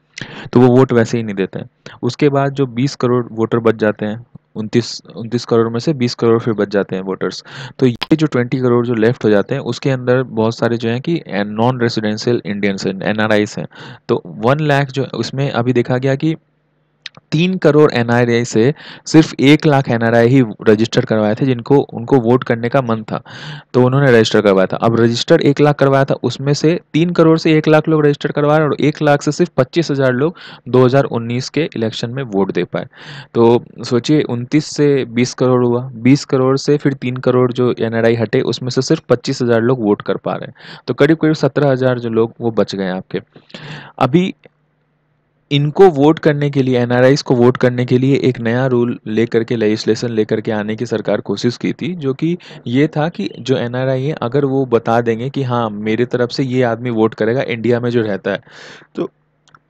तो वो वोट वैसे ही नहीं देते हैं। उसके बाद जो 20 करोड़ वोटर बच जाते हैं, 29 करोड़ में से 20 करोड़ फिर बच जाते हैं वोटर्स। तो ये जो 20 करोड़ जो लेफ्ट हो जाते हैं उसके अंदर बहुत सारे जो हैं कि नॉन रेसिडेंशियल इंडियंस हैं, एनआरआईस हैं। तो 1 लाख जो उसमें अभी देखा गया कि 3 करोड़ एनआरआई से सिर्फ 1 लाख एनआरआई ही रजिस्टर करवाए थे, जिनको उनको वोट करने का मन था, तो उन्होंने रजिस्टर करवाया था। अब रजिस्टर 1 लाख करवाया था, उसमें से 3 करोड़ से 1 लाख लोग रजिस्टर करवा रहे हैं, और 1 लाख से सिर्फ 25,000 लोग 2019 के इलेक्शन में वोट दे पाए। तो सोचिए, 29 से 20 करोड़ हुआ, 20 करोड़ से फिर 3 करोड़ जो एनआरआई हटे, उसमें से सिर्फ 25,000 लोग वोट कर पा रहे हैं। तो करीब करीब 17,000 जो लोग वो बच गए आपके। अभी इनको वोट करने के लिए, एनआरआईज़ को वोट करने के लिए एक नया रूल लेकर के, लेजिस्लेशन लेकर के आने की सरकार कोशिश की थी, जो कि ये था कि जो एनआरआई है, अगर वो बता देंगे कि हाँ मेरे तरफ से ये आदमी वोट करेगा इंडिया में जो रहता है, तो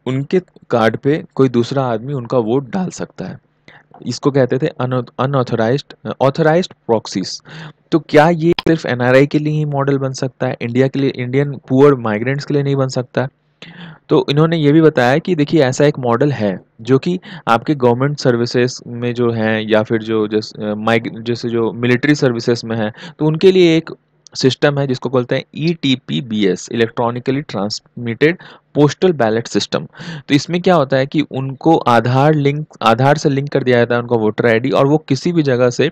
उनके कार्ड पे कोई दूसरा आदमी उनका वोट डाल सकता है। इसको कहते थे अनऑथराइज्ड ऑथराइज्ड प्रॉक्सीज। तो क्या ये सिर्फ एनआरआई के लिए ही मॉडल बन सकता है, इंडिया के लिए, इंडियन पुअर माइग्रेंट्स के लिए नहीं बन सकता? तो इन्होंने ये भी बताया कि देखिए ऐसा एक मॉडल है, जो कि आपके गवर्नमेंट सर्विसेज में जो हैं, या फिर जो जैसे जो मिलिट्री सर्विसेज में है, तो उनके लिए एक सिस्टम है जिसको बोलते हैं ETPBS, electronically transmitted postal ballot system. तो इसमें क्या होता है कि उनको आधार से लिंक कर दिया जाता है उनका वोटर आईडी, और वो किसी भी जगह से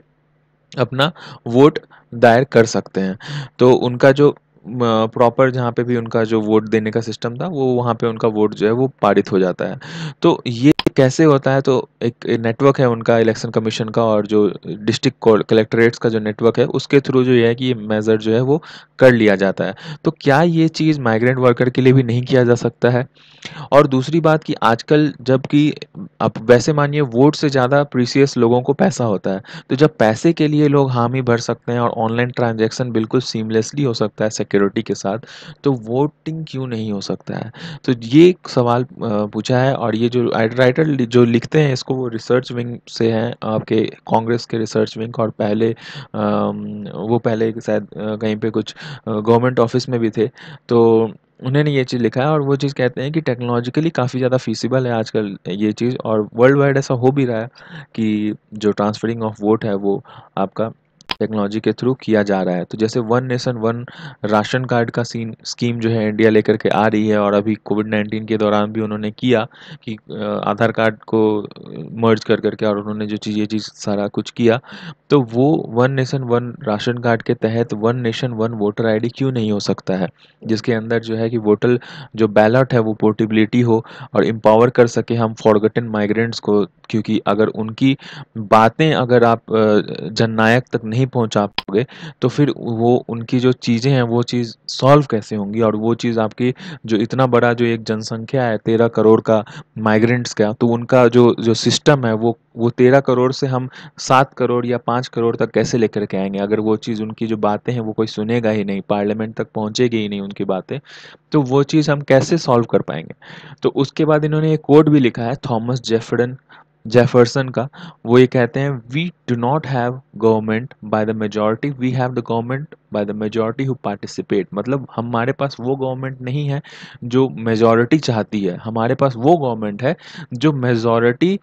अपना वोट दायर कर सकते हैं। तो उनका जो प्रॉपर जहाँ पे भी उनका जो वोट देने का सिस्टम था, वो वहाँ पे उनका वोट जो है वो पारित हो जाता है। तो ये कैसे होता है? तो एक नेटवर्क है उनका इलेक्शन कमीशन का, और जो डिस्ट्रिक्ट कलेक्टरेट्स का जो नेटवर्क है, उसके थ्रू जो है कि ये मेजर जो है वो कर लिया जाता है। तो क्या ये चीज़ माइग्रेंट वर्कर के लिए भी नहीं किया जा सकता है? और दूसरी बात कि आजकल जबकि अब वैसे मानिए वोट से ज़्यादा प्रीसियस लोगों को पैसा होता है, तो जब पैसे के लिए लोग हामी भर सकते हैं और ऑनलाइन ट्रांजैक्शन बिल्कुल सीमलेसली हो सकता है सिक्योरिटी के साथ, तो वोटिंग क्यों नहीं हो सकता है? तो ये एक सवाल पूछा है, और ये जो राइटर जो लिखते हैं इसको, वो रिसर्च विंग से हैं, आपके कांग्रेस के रिसर्च विंग, और पहले वो पहले शायद कहीं पे कुछ गवर्नमेंट ऑफिस में भी थे। तो उन्होंने ये चीज़ लिखा है, और वो चीज़ कहते हैं कि टेक्नोलॉजिकली काफ़ी ज़्यादा फीसिबल है आजकल ये चीज़, और वर्ल्ड वाइड ऐसा हो भी रहा है कि जो ट्रांसफरिंग ऑफ वोट है वो आपका टेक्नोलॉजी के थ्रू किया जा रहा है। तो जैसे one nation one ration card का सीन स्कीम जो है इंडिया लेकर के आ रही है, और अभी कोविड-19 के दौरान भी उन्होंने किया कि आधार कार्ड को मर्ज कर करके, और उन्होंने जो चीज़ ये चीज़ सारा कुछ किया। तो वो one nation one ration card के तहत one nation one voter ID क्यों नहीं हो सकता है? जिसके अंदर जो है कि वोटर जो बैलेट है वो पोर्टेबिलिटी हो, और एम्पावर कर सके हम फॉरगॉटन माइग्रेंट्स को, क्योंकि अगर उनकी बातें अगर आप जननायक तक नहीं पहुंचा पाओगे, तो फिर वो उनकी जो चीज़ें हैं वो चीज़ सॉल्व कैसे होंगी? और वो चीज़ आपकी जो इतना बड़ा जो एक जनसंख्या है 13 करोड़ का माइग्रेंट्स का, तो उनका जो जो सिस्टम है वो 13 करोड़ से हम 7 करोड़ या 5 करोड़ तक कैसे लेकर के आएंगे, अगर वो चीज़ उनकी जो बातें हैं वो कोई सुनेगा ही नहीं, पार्लियामेंट तक पहुंचेगी ही नहीं उनकी बातें, तो वो चीज़ हम कैसे सॉल्व कर पाएंगे? तो उसके बाद इन्होंने एक कोड भी लिखा है थॉमस जेफरसन का। वो ये कहते हैं, we do not have government by the majority, we have the government by the majority who participate. मतलब हमारे पास वो गवर्नमेंट नहीं है जो मेजॉरिटी चाहती है, हमारे पास वो गवर्नमेंट है जो मेजॉरिटी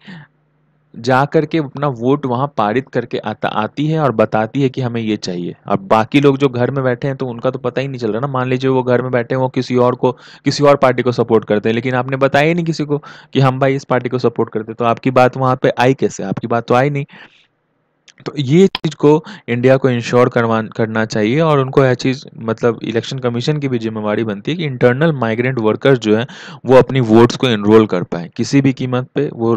जा करके अपना वोट वहाँ पारित करके आती है और बताती है कि हमें ये चाहिए। अब बाकी लोग जो घर में बैठे हैं तो उनका तो पता ही नहीं चल रहा ना। मान लीजिए वो घर में बैठे हैं, वो किसी और पार्टी को सपोर्ट करते हैं, लेकिन आपने बताया ही नहीं किसी को कि हम भाई इस पार्टी को सपोर्ट करते हैं, तो आपकी बात वहाँ पे आई कैसे? आपकी बात तो आई नहीं। तो ये चीज़ को इंडिया को इंश्योर करना चाहिए, और उनको यह चीज़ मतलब इलेक्शन कमीशन की भी जिम्मेवारी बनती है कि इंटरनल माइग्रेंट वर्कर्स जो हैं वो अपनी वोट्स को इनरोल कर पाएँ, किसी भी कीमत पे वो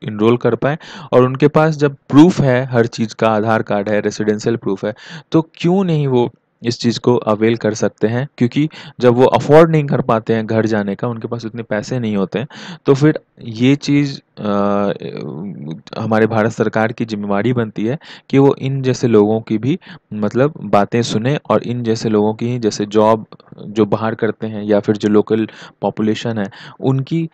इनरोल कर पाएँ। और उनके पास जब प्रूफ है हर चीज़ का, आधार कार्ड है, रेसिडेंशियल प्रूफ है, तो क्यों नहीं वो इस चीज़ को अवेल कर सकते हैं? क्योंकि जब वो अफोर्ड नहीं कर पाते हैं घर जाने का, उनके पास उतने पैसे नहीं होते हैं, तो फिर ये चीज़ हमारे भारत सरकार की जिम्मेवारी बनती है कि वो इन जैसे लोगों की भी मतलब बातें सुने, और इन जैसे लोगों की जैसे जॉब जो बाहर करते हैं, या फिर जो लोकल पॉपुलेशन है, उनकी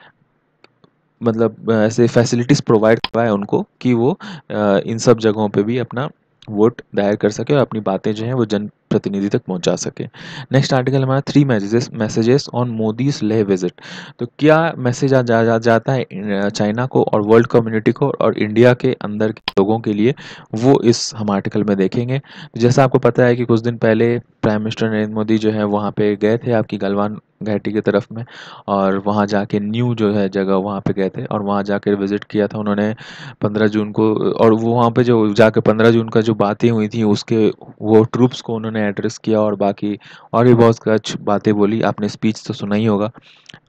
मतलब ऐसे फैसिलिटीज़ प्रोवाइड करवाएँ उनको कि वो इन सब जगहों पे भी अपना वोट दायर कर सके, और अपनी बातें जो हैं वो प्रतिनिधि तक पहुंचा सके। नेक्स्ट आर्टिकल हमारा 3 messages on Modi's Leh visit. तो क्या मैसेज जाता है चाइना को और वर्ल्ड कम्युनिटी को और इंडिया के अंदर के लोगों के लिए, वो इस हम आर्टिकल में देखेंगे। जैसा आपको पता है कि कुछ दिन पहले प्राइम मिनिस्टर नरेंद्र मोदी जो है वहाँ पे गए थे आपकी गलवान घाटी की तरफ में, और वहाँ जाके न्यू जो है जगह वहाँ पे गए थे और वहाँ जाकर विजिट किया था उन्होंने 15 जून को। और वो वहाँ पे जो जाकर 15 जून का जो बातें हुई थी उसके, वो ट्रूप्स को उन्होंने एड्रेस किया और बाकी और भी बहुत कुछ बातें बोली। आपने स्पीच तो सुना ही होगा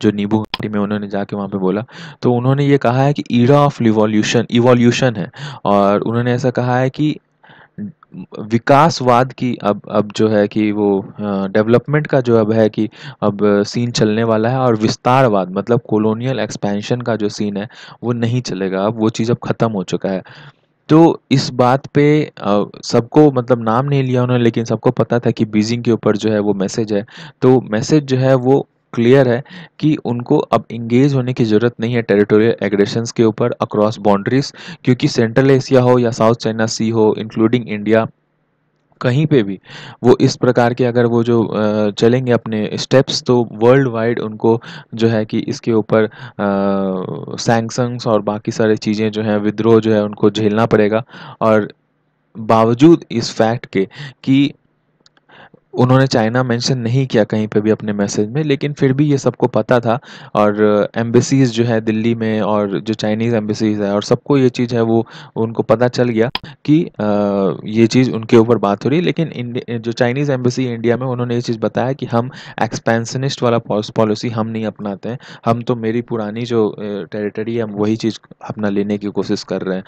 जो नींबू घाटी में उन्होंने जाके वहाँ पे बोला। तो उन्होंने ये कहा है कि ईरा ऑफ रिवॉल्यूशन इवोल्यूशन है, और उन्होंने ऐसा कहा है कि विकासवाद की अब जो है कि वो डेवलपमेंट का जो अब है कि अब सीन चलने वाला है, और विस्तारवाद मतलब कॉलोनियल एक्सपेंशन का जो सीन है वो नहीं चलेगा, अब वो चीज़ अब ख़त्म हो चुका है। तो इस बात पे सबको मतलब नाम नहीं लिया उन्होंने, लेकिन सबको पता था कि बीजिंग के ऊपर जो है वो मैसेज है। तो मैसेज जो है वो क्लियर है कि उनको अब इंगेज होने की ज़रूरत नहीं है टेरिटोरियल एग्रेशंस के ऊपर अक्रॉस बाउंड्रीज, क्योंकि सेंट्रल एशिया हो या साउथ चाइना सी हो इंक्लूडिंग इंडिया, कहीं पे भी वो इस प्रकार के अगर वो जो चलेंगे अपने स्टेप्स, तो वर्ल्ड वाइड उनको जो है कि इसके ऊपर सैंक्शंस और बाकी सारी चीज़ें जो हैं विद्रोह जो है उनको झेलना पड़ेगा। और बावजूद इस फैक्ट के कि उन्होंने चाइना मेंशन नहीं किया कहीं पे भी अपने मैसेज में, लेकिन फिर भी ये सबको पता था। और एम्बेसीज जो है दिल्ली में और जो चाइनीज़ एम्बेसीज है और सबको ये चीज़ है वो उनको पता चल गया कि ये चीज़ उनके ऊपर बात हो रही है। लेकिन जो चाइनीज़ एम्बेसी इंडिया में उन्होंने ये चीज़ बताया कि हम एक्सपेंशनिस्ट वाला पॉलिसी हम नहीं अपनाते हैं, हम तो मेरी पुरानी जो टेरिटरी है हम वही चीज़ अपना लेने की कोशिश कर रहे हैं।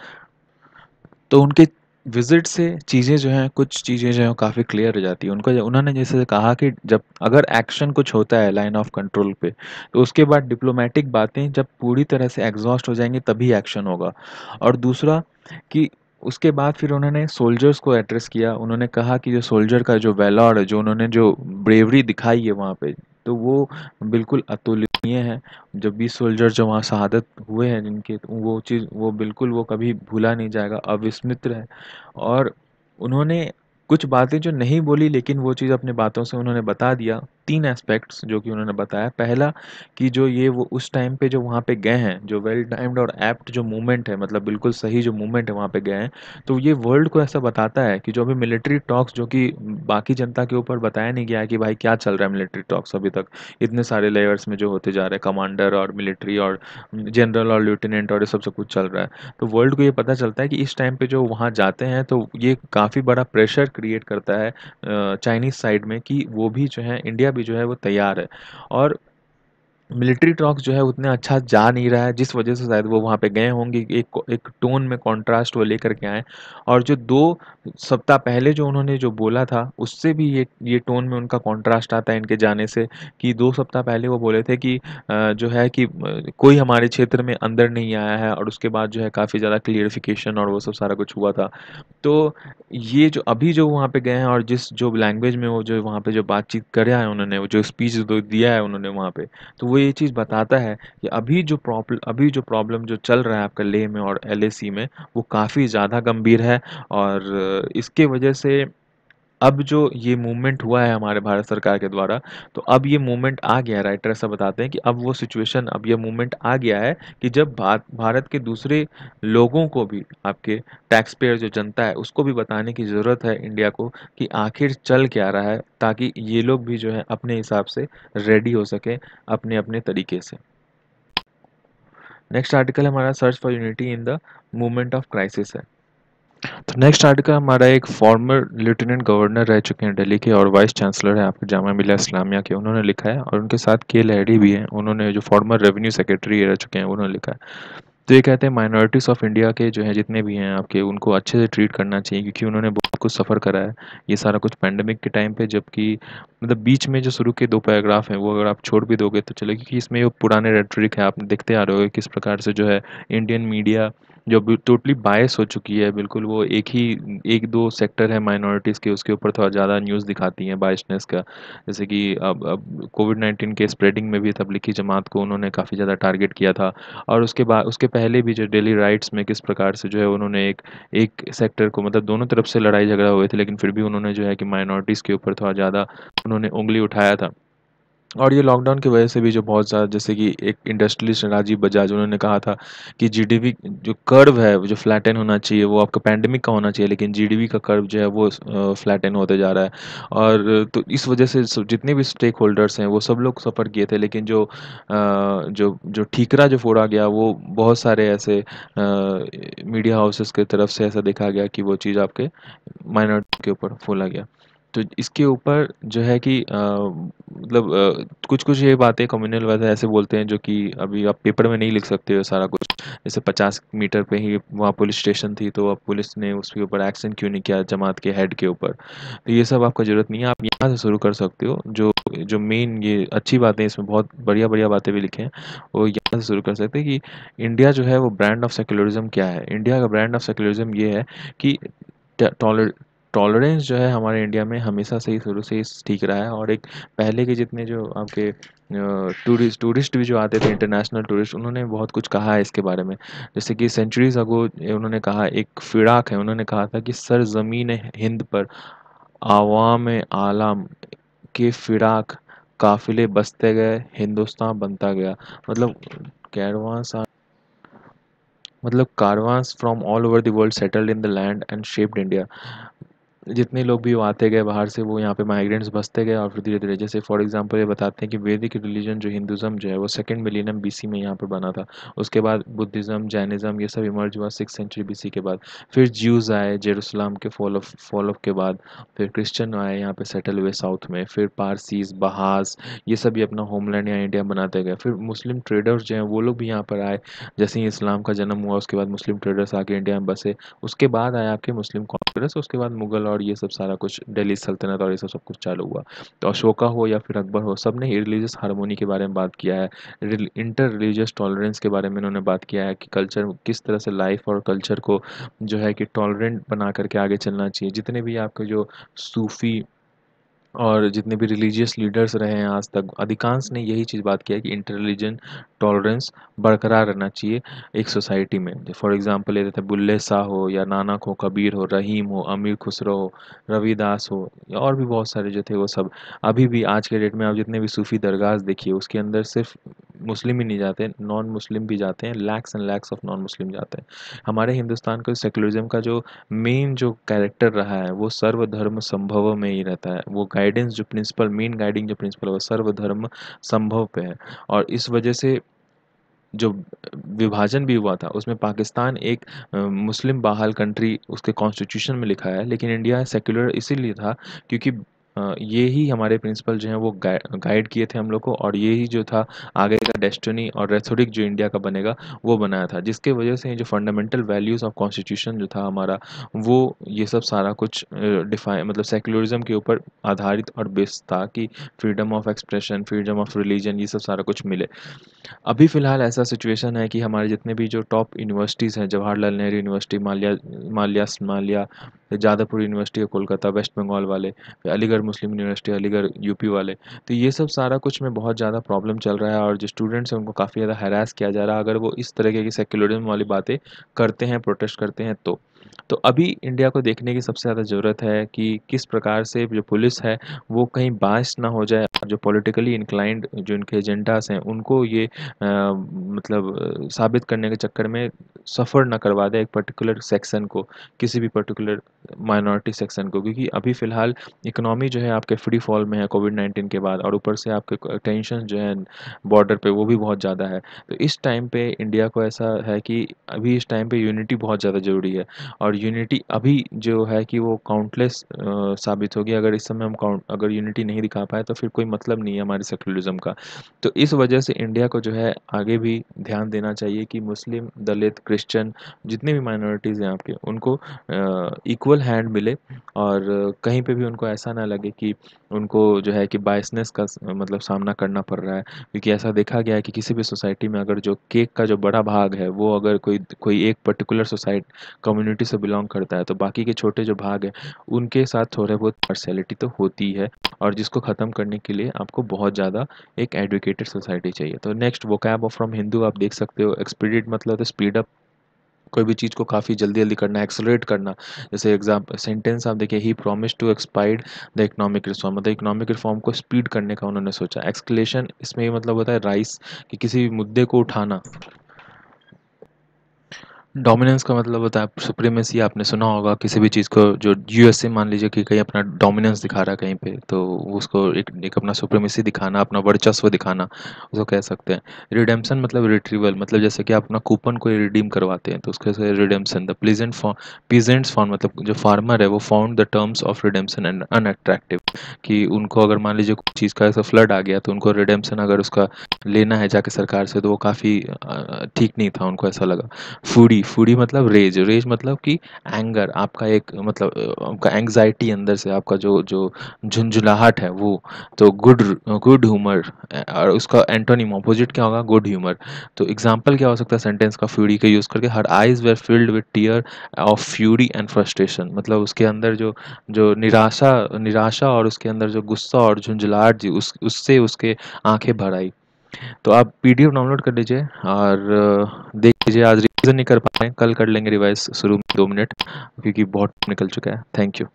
तो उनके विज़िट से चीज़ें जो हैं कुछ चीज़ें जो हैं काफ़ी क्लियर हो जाती हैं। उनको उन्होंने जैसे कहा कि जब अगर एक्शन कुछ होता है लाइन ऑफ कंट्रोल पे, तो उसके बाद डिप्लोमेटिक बातें जब पूरी तरह से एग्ज़ॉस्ट हो जाएँगी तभी एक्शन होगा। और दूसरा कि उसके बाद फिर उन्होंने सोल्जर्स को एड्रेस किया। उन्होंने कहा कि जो सोल्जर का जो वैलॉर है, जो उन्होंने जो ब्रेवरी दिखाई है वहाँ पे, तो वो बिल्कुल अतुलनीय है। जो 20 सोल्जर जो वहाँ शहादत हुए हैं जिनके, तो वो चीज़ वो बिल्कुल वो कभी भूला नहीं जाएगा, अविस्मृत है। और उन्होंने कुछ बातें जो नहीं बोली लेकिन वो चीज़ अपनी बातों से उन्होंने बता दिया। 3 एस्पेक्ट्स जो कि उन्होंने बताया। पहला कि जो ये वो उस टाइम पे जो वहाँ पे गए हैं, जो वेल टाइम्ड और एप्ट जो मूवमेंट है, मतलब बिल्कुल सही जो मूवमेंट है वहाँ पे गए हैं, तो ये वर्ल्ड को ऐसा बताता है कि जो अभी मिलिट्री टॉक्स जो कि बाकी जनता के ऊपर बताया नहीं गया है कि भाई क्या चल रहा है मिलिट्री टॉक्स अभी तक, इतने सारे लेयर्स में जो होते जा रहे हैं, कमांडर और मिलिट्री और जनरल और लेफ्टिनेंट और ये सब कुछ चल रहा है। तो वर्ल्ड को ये पता चलता है कि इस टाइम पे जो वहाँ जाते हैं तो ये काफ़ी बड़ा प्रेशर क्रिएट करता है चाइनीज़ साइड में कि वो भी जो है इंडिया भी जो है वो तैयार है। और मिलिट्री टॉक्स जो है उतना अच्छा जा नहीं रहा है, जिस वजह से शायद वो वहाँ पे गए होंगे। एक टोन में कॉन्ट्रास्ट वो लेकर के आए। और जो 2 सप्ताह पहले जो उन्होंने जो बोला था उससे भी ये टोन में उनका कॉन्ट्रास्ट आता है इनके जाने से। कि 2 सप्ताह पहले वो बोले थे कि जो है कि कोई हमारे क्षेत्र में अंदर नहीं आया है, और उसके बाद जो है काफ़ी ज़्यादा क्लियरिफिकेशन और वो सब सारा कुछ हुआ था। तो ये जो अभी जो वहाँ पे गए हैं और जिस जो लैंग्वेज में वो जो वहाँ पे जो बातचीत करा है उन्होंने, वो जो स्पीच दो दिया है उन्होंने वहाँ पे, तो वो ये चीज़ बताता है कि अभी जो प्रॉब्लम जो चल रहा है आपका लेह में और एलएसी में, वो काफ़ी ज़्यादा गंभीर है। और इसके वजह से अब जो ये मूवमेंट हुआ है हमारे भारत सरकार के द्वारा, तो अब ये मूवमेंट आ गया है। राइटर ऐसा बताते हैं कि अब वो सिचुएशन, अब ये मूवमेंट आ गया है कि जब भारत के दूसरे लोगों को भी, आपके टैक्स पेयर जो जनता है उसको भी बताने की ज़रूरत है इंडिया को कि आखिर चल क्या रहा है, ताकि ये लोग भी जो है अपने हिसाब से रेडी हो सकें अपने अपने तरीके से। नेक्स्ट आर्टिकल हमारा search for unity in the movement of crisis है। तो नेक्स्ट आर्टिकल हमारा एक फॉर्मर लेफ्टिनेंट गवर्नर रह चुके हैं दिल्ली के और वाइस चांसलर हैं आपके जामिया मिलिया इस्लामिया के, उन्होंने लिखा है। और उनके साथ के लहरी भी हैं, उन्होंने जो फॉर्मर रेवेन्यू सेक्रेटरी रह चुके हैं उन्होंने लिखा है। तो ये कहते हैं माइनॉरिटीज़ ऑफ इंडिया के जो हैं जितने भी हैं आपके, उनको अच्छे से ट्रीट करना चाहिए, क्योंकि उन्होंने बहुत कुछ सफ़र करा है। ये सारा कुछ पैंडेमिक के टाइम पे, जबकि मतलब बीच में जो शुरू के 2 पैराग्राफ हैं वो अगर आप छोड़ भी दोगे तो चलेगा, क्योंकि इसमें वो पुराने रेटोरिक है, आप देखते आ रहे हो किस प्रकार से जो है इंडियन मीडिया जो टोटली बायस हो चुकी है बिल्कुल। वो एक दो सेक्टर है माइनॉरिटीज़ के, उसके ऊपर थोड़ा ज़्यादा न्यूज़ दिखाती हैं बायसनेस का। जैसे कि अब कोविड 19 के स्प्रेडिंग में भी तबलीगी जमात को उन्होंने काफ़ी ज़्यादा टारगेट किया था। और उसके बाद उसके पहले भी जो डेली राइट्स में किस प्रकार से जो है उन्होंने एक एक सेक्टर को, मतलब दोनों तरफ से लड़ाई झगड़ा हुए थे, लेकिन फिर भी उन्होंने जो है कि माइनॉरिटीज़ के ऊपर थोड़ा ज़्यादा उन्होंने उँगली उठाया था। और ये लॉकडाउन की वजह से भी जो बहुत ज़्यादा, जैसे कि एक इंडस्ट्रियलिस्ट राजीव बजाज, उन्होंने कहा था कि जीडीपी जो कर्व है वो जो फ्लैटन होना चाहिए वो आपका पैंडेमिक का होना चाहिए, लेकिन जीडीपी का कर्व जो है वो फ्लैटन होते जा रहा है। और तो इस वजह से जितने भी स्टेक होल्डर्स हैं वो सब लोग सफ़र किए थे, लेकिन जो जो ठीकरा जो फोड़ा गया वो बहुत सारे ऐसे मीडिया हाउसेस की तरफ से ऐसा देखा गया कि वो चीज़ आपके माइनॉरिटी के ऊपर फोड़ा गया। तो इसके ऊपर जो है कि मतलब कुछ-कुछ ये बातें कम्युनल वाले ऐसे बोलते हैं जो कि अभी आप पेपर में नहीं लिख सकते हो सारा कुछ। जैसे 50 मीटर पे ही वहाँ पुलिस स्टेशन थी, तो अब पुलिस ने उसके ऊपर एक्शन क्यों नहीं किया जमात के हेड के ऊपर। तो ये सब आपको ज़रूरत नहीं है, आप यहाँ से शुरू कर सकते हो। जो जो मेन ये अच्छी बातें, इसमें बहुत बढ़िया-बढ़िया बातें भी लिखे हैं, वो यहाँ से शुरू कर सकते हैं कि इंडिया जो है वो ब्रांड ऑफ सेक्युलरिज़्म क्या है? इंडिया का ब्रांड ऑफ सेक्युलरिज़्म ये है कि टॉलरेंस जो है हमारे इंडिया में हमेशा से ही शुरू से ही ठीक रहा है। और एक पहले के जितने जो आपके टूरिस्ट भी जो आते थे, इंटरनेशनल टूरिस्ट, उन्होंने बहुत कुछ कहा है इसके बारे में। जैसे कि सेंचुरीज अगो उन्होंने कहा, एक फिराक है, उन्होंने कहा था कि सरजमीन हिंद पर आवाम आलम के फिराक काफिले बसते गए, हिंदुस्तान बनता गया। मतलब कैरवां मतलब कारवांस from all over the world settled in the land and shaped India. जितने लोग भी वो आते गए बाहर से, वो यहाँ पे माइग्रेंट्स बसते गए और फिर धीरे धीरे, जैसे फॉर एग्जांपल ये बताते हैं कि वैदिक रिलीजन जो हिंदुज़म जो है वो सेकंड मिलेनियम बीसी में यहाँ पर बना था। उसके बाद बुद्धिज़्म, जैनिज़्म ये सब इमर्ज हुआ 6th सेंचुरी बीसी के बाद। फिर ज्यूज़ आए जेरूसलम के फॉल ऑफ के बाद। फिर क्रिश्चियन आए यहाँ पे सेटल हुए साउथ में। फिर पारसीज, बहास, ये सब भी अपना होमलैंड यहाँ इंडिया बनाते गए। फिर मुस्लिम ट्रेडर्स जो हैं वो लोग भी यहाँ पर आए। जैसे ही इस्लाम का जन्म हुआ उसके बाद मुस्लिम ट्रेडर्स आके इंडिया में बसे। उसके बाद आया आपके मुस्लिम कॉन्करर्स, उसके बाद मुगल और ये सब सारा कुछ, दिल्ली सल्तनत और ये सब सब कुछ चालू हुआ। तो अशोका हो या फिर अकबर हो, सब ने रिलीजियस हार्मोनी के बारे में बात किया है। इंटर रिलीजियस टॉलरेंस के बारे में इन्होंने बात किया है कि कल्चर किस तरह से लाइफ और कल्चर को जो है कि टॉलरेंट बना करके आगे चलना चाहिए। जितने भी आपके जो सूफ़ी और जितने भी रिलीजियस लीडर्स रहे हैं आज तक, अधिकांश ने यही चीज़ बात किया है कि इंटर रिलीजन टॉलरेंस बरकरार रहना चाहिए एक सोसाइटी में। फॉर एग्जांपल ये थे बुल्ले शाह हो या नानक हो, कबीर हो, रहीम हो, अमीर खुसरो हो, रविदास हो, या और भी बहुत सारे जो थे वो सब। अभी भी आज के डेट में आप जितने भी सूफी दरगाह देखिए, उसके अंदर सिर्फ मुस्लिम ही नहीं जाते, नॉन मुस्लिम भी जाते हैं, lakhs and lakhs of non Muslim जाते हैं। हमारे हिंदुस्तान का सेकुलरिज्म का जो मेन जो कैरेक्टर रहा है वो सर्वधर्म संभव में ही रहता है। वो गाइडेंस जो प्रिंसिपल, मेन गाइडिंग जो प्रिंसिपल है वो सर्वधर्म संभव पे है। और इस वजह से जो विभाजन भी हुआ था उसमें पाकिस्तान एक मुस्लिम बाहल कंट्री उसके कॉन्स्टिट्यूशन में लिखा है, लेकिन इंडिया सेक्युलर इसीलिए था क्योंकि ये ही हमारे प्रिंसिपल जो हैं वो गाइड किए थे हम लोग को, और ये ही जो था आगे का डेस्टिनी और रेथोरिक जो इंडिया का बनेगा वो बनाया था, जिसके वजह से जो फंडामेंटल वैल्यूज़ ऑफ कॉन्स्टिट्यूशन जो था हमारा, वो ये सब सारा कुछ डिफाइन, मतलब सेक्युलरिज्म के ऊपर आधारित और बेस्ड था कि freedom of expression, freedom of religion, ये सब सारा कुछ मिले। अभी फ़िलहाल ऐसा सिचुएशन है कि हमारे जितने भी जो टॉप यूनिवर्सिटीज़ हैं, जवाहरलाल नेहरू यूनिवर्सिटी, माल्या, जादवपुर यूनिवर्सिटी है कोलकाता, वेस्ट बंगाल वाले, फिर अलीगढ़ मुस्लिम यूनिवर्सिटी, अलीगढ़ यूपी वाले। तो ये सब सारा कुछ में बहुत ज़्यादा प्रॉब्लम चल रहा है और जो स्टूडेंट्स हैं उनको काफ़ी ज़्यादा हैरास किया जा रहा है अगर वो इस तरीके की सेक्युलरिज्म वाली बातें करते हैं, प्रोटेस्ट करते हैं तो। तो अभी इंडिया को देखने की सबसे ज़्यादा ज़रूरत है कि किस प्रकार से जो पुलिस है वो कहीं बायस्ड ना हो जाए, और जो पॉलिटिकली इंक्लाइंड जो इनके एजेंडास हैं उनको ये मतलब साबित करने के चक्कर में सफ़र ना करवा दे एक पर्टिकुलर सेक्शन को, किसी भी पर्टिकुलर माइनॉरिटी सेक्शन को, क्योंकि अभी फ़िलहाल इकोनॉमी जो है आपके फ्री फॉल में है कोविड 19 के बाद, और ऊपर से आपके टेंशन जो है बॉर्डर पे वो भी बहुत ज़्यादा है। तो इस टाइम पे इंडिया को ऐसा है कि अभी इस टाइम पे यूनिटी बहुत ज़्यादा ज़रूरी है। और यूनिटी अभी जो है कि वो काउंटलेस साबित होगी। अगर इस समय हम काउंट अगर यूनिटी नहीं दिखा पाए तो फिर कोई मतलब नहीं है हमारे सेक्युलरिज्म का। तो इस वजह से इंडिया को जो है आगे भी ध्यान देना चाहिए कि मुस्लिम, दलित, क्रिश्चियन जितने भी माइनॉरिटीज़ हैं आपके, उनको इक्वल हैंड मिले, और कहीं पे भी उनको ऐसा ना लगे कि उनको जो है कि बायसनेस का मतलब सामना करना पड़ रहा है। क्योंकि ऐसा देखा गया है कि किसी भी सोसाइटी में अगर जो केक का जो बड़ा भाग है वो अगर कोई कोई एक पर्टिकुलर सोसाइटी कम्युनिटी से बिलोंग करता है, तो बाकी के छोटे जो भाग हैं उनके साथ थोड़े बहुत पार्शियलिटी तो होती है, और जिसको ख़त्म करने के लिए आपको बहुत ज़्यादा एक एडुकेटेड सोसाइटी चाहिए। तो नेक्स्ट वोकैब फ्रॉम हिंदू आप देख सकते हो, एक्सपीडिट मतलब तो स्पीड अप, कोई भी चीज़ को काफ़ी जल्दी-जल्दी करना, एक्सेलरेट करना। जैसे सेंटेंस आप देखिए, he promised to expedite the economic reform, मतलब इकोनॉमिक रिफॉर्म को स्पीड करने का उन्होंने सोचा। एस्केलेशन इसमें ये मतलब होता है राइस, कि किसी भी मुद्दे को उठाना। डोमिनेंस का मतलब होता है सुप्रीमेसी, आपने सुना होगा किसी भी चीज़ को, जो यूएसए मान लीजिए कि कहीं अपना डोमिनेंस दिखा रहा है कहीं पे, तो उसको एक अपना सुप्रीमेसी दिखाना, अपना वर्चस्व दिखाना, उसको कह सकते हैं। रिडेम्पशन मतलब रिट्रीवल, मतलब जैसे कि आप अपना कूपन को रिडीम करवाते हैं तो उसके से redemption. The pleasant for peasants form, मतलब जो फार्मर है वो found the terms of redemption and unattractive, कि उनको अगर मान लीजिए कोई चीज़ का ऐसा फ्लड आ गया तो उनको रिडेम्पशन अगर उसका लेना है जाके सरकार से, तो वो काफ़ी ठीक नहीं था, उनको ऐसा लगा। फूडी, फूडी मतलब रेज, रेज मतलब कि एंगर, आपका एक मतलब आपका एंग्जाइटी अंदर से, आपका जो जो झुंझुलाहट है वो। तो गुड, गुड ह्यूमर, और उसका एंटोनिम ऑपोजिट क्या होगा, गुड ह्यूमर। तो एग्जांपल क्या हो सकता है सेंटेंस का फ्यूरी का यूज़ करके, her eyes were filled with tear of fury and frustration, मतलब उसके अंदर जो जो निराशा निराशा और उसके अंदर जो गुस्सा और झुंझलाहट जी, उससे उसके आंखें भर आई। तो आप पीडीएफ डाउनलोड कर लीजिए और देख लीजिए। आज रिवीजन नहीं कर पाए, कल कर लेंगे रिवाइज शुरू में 2 मिनट, क्योंकि बहुत निकल चुका है। Thank you.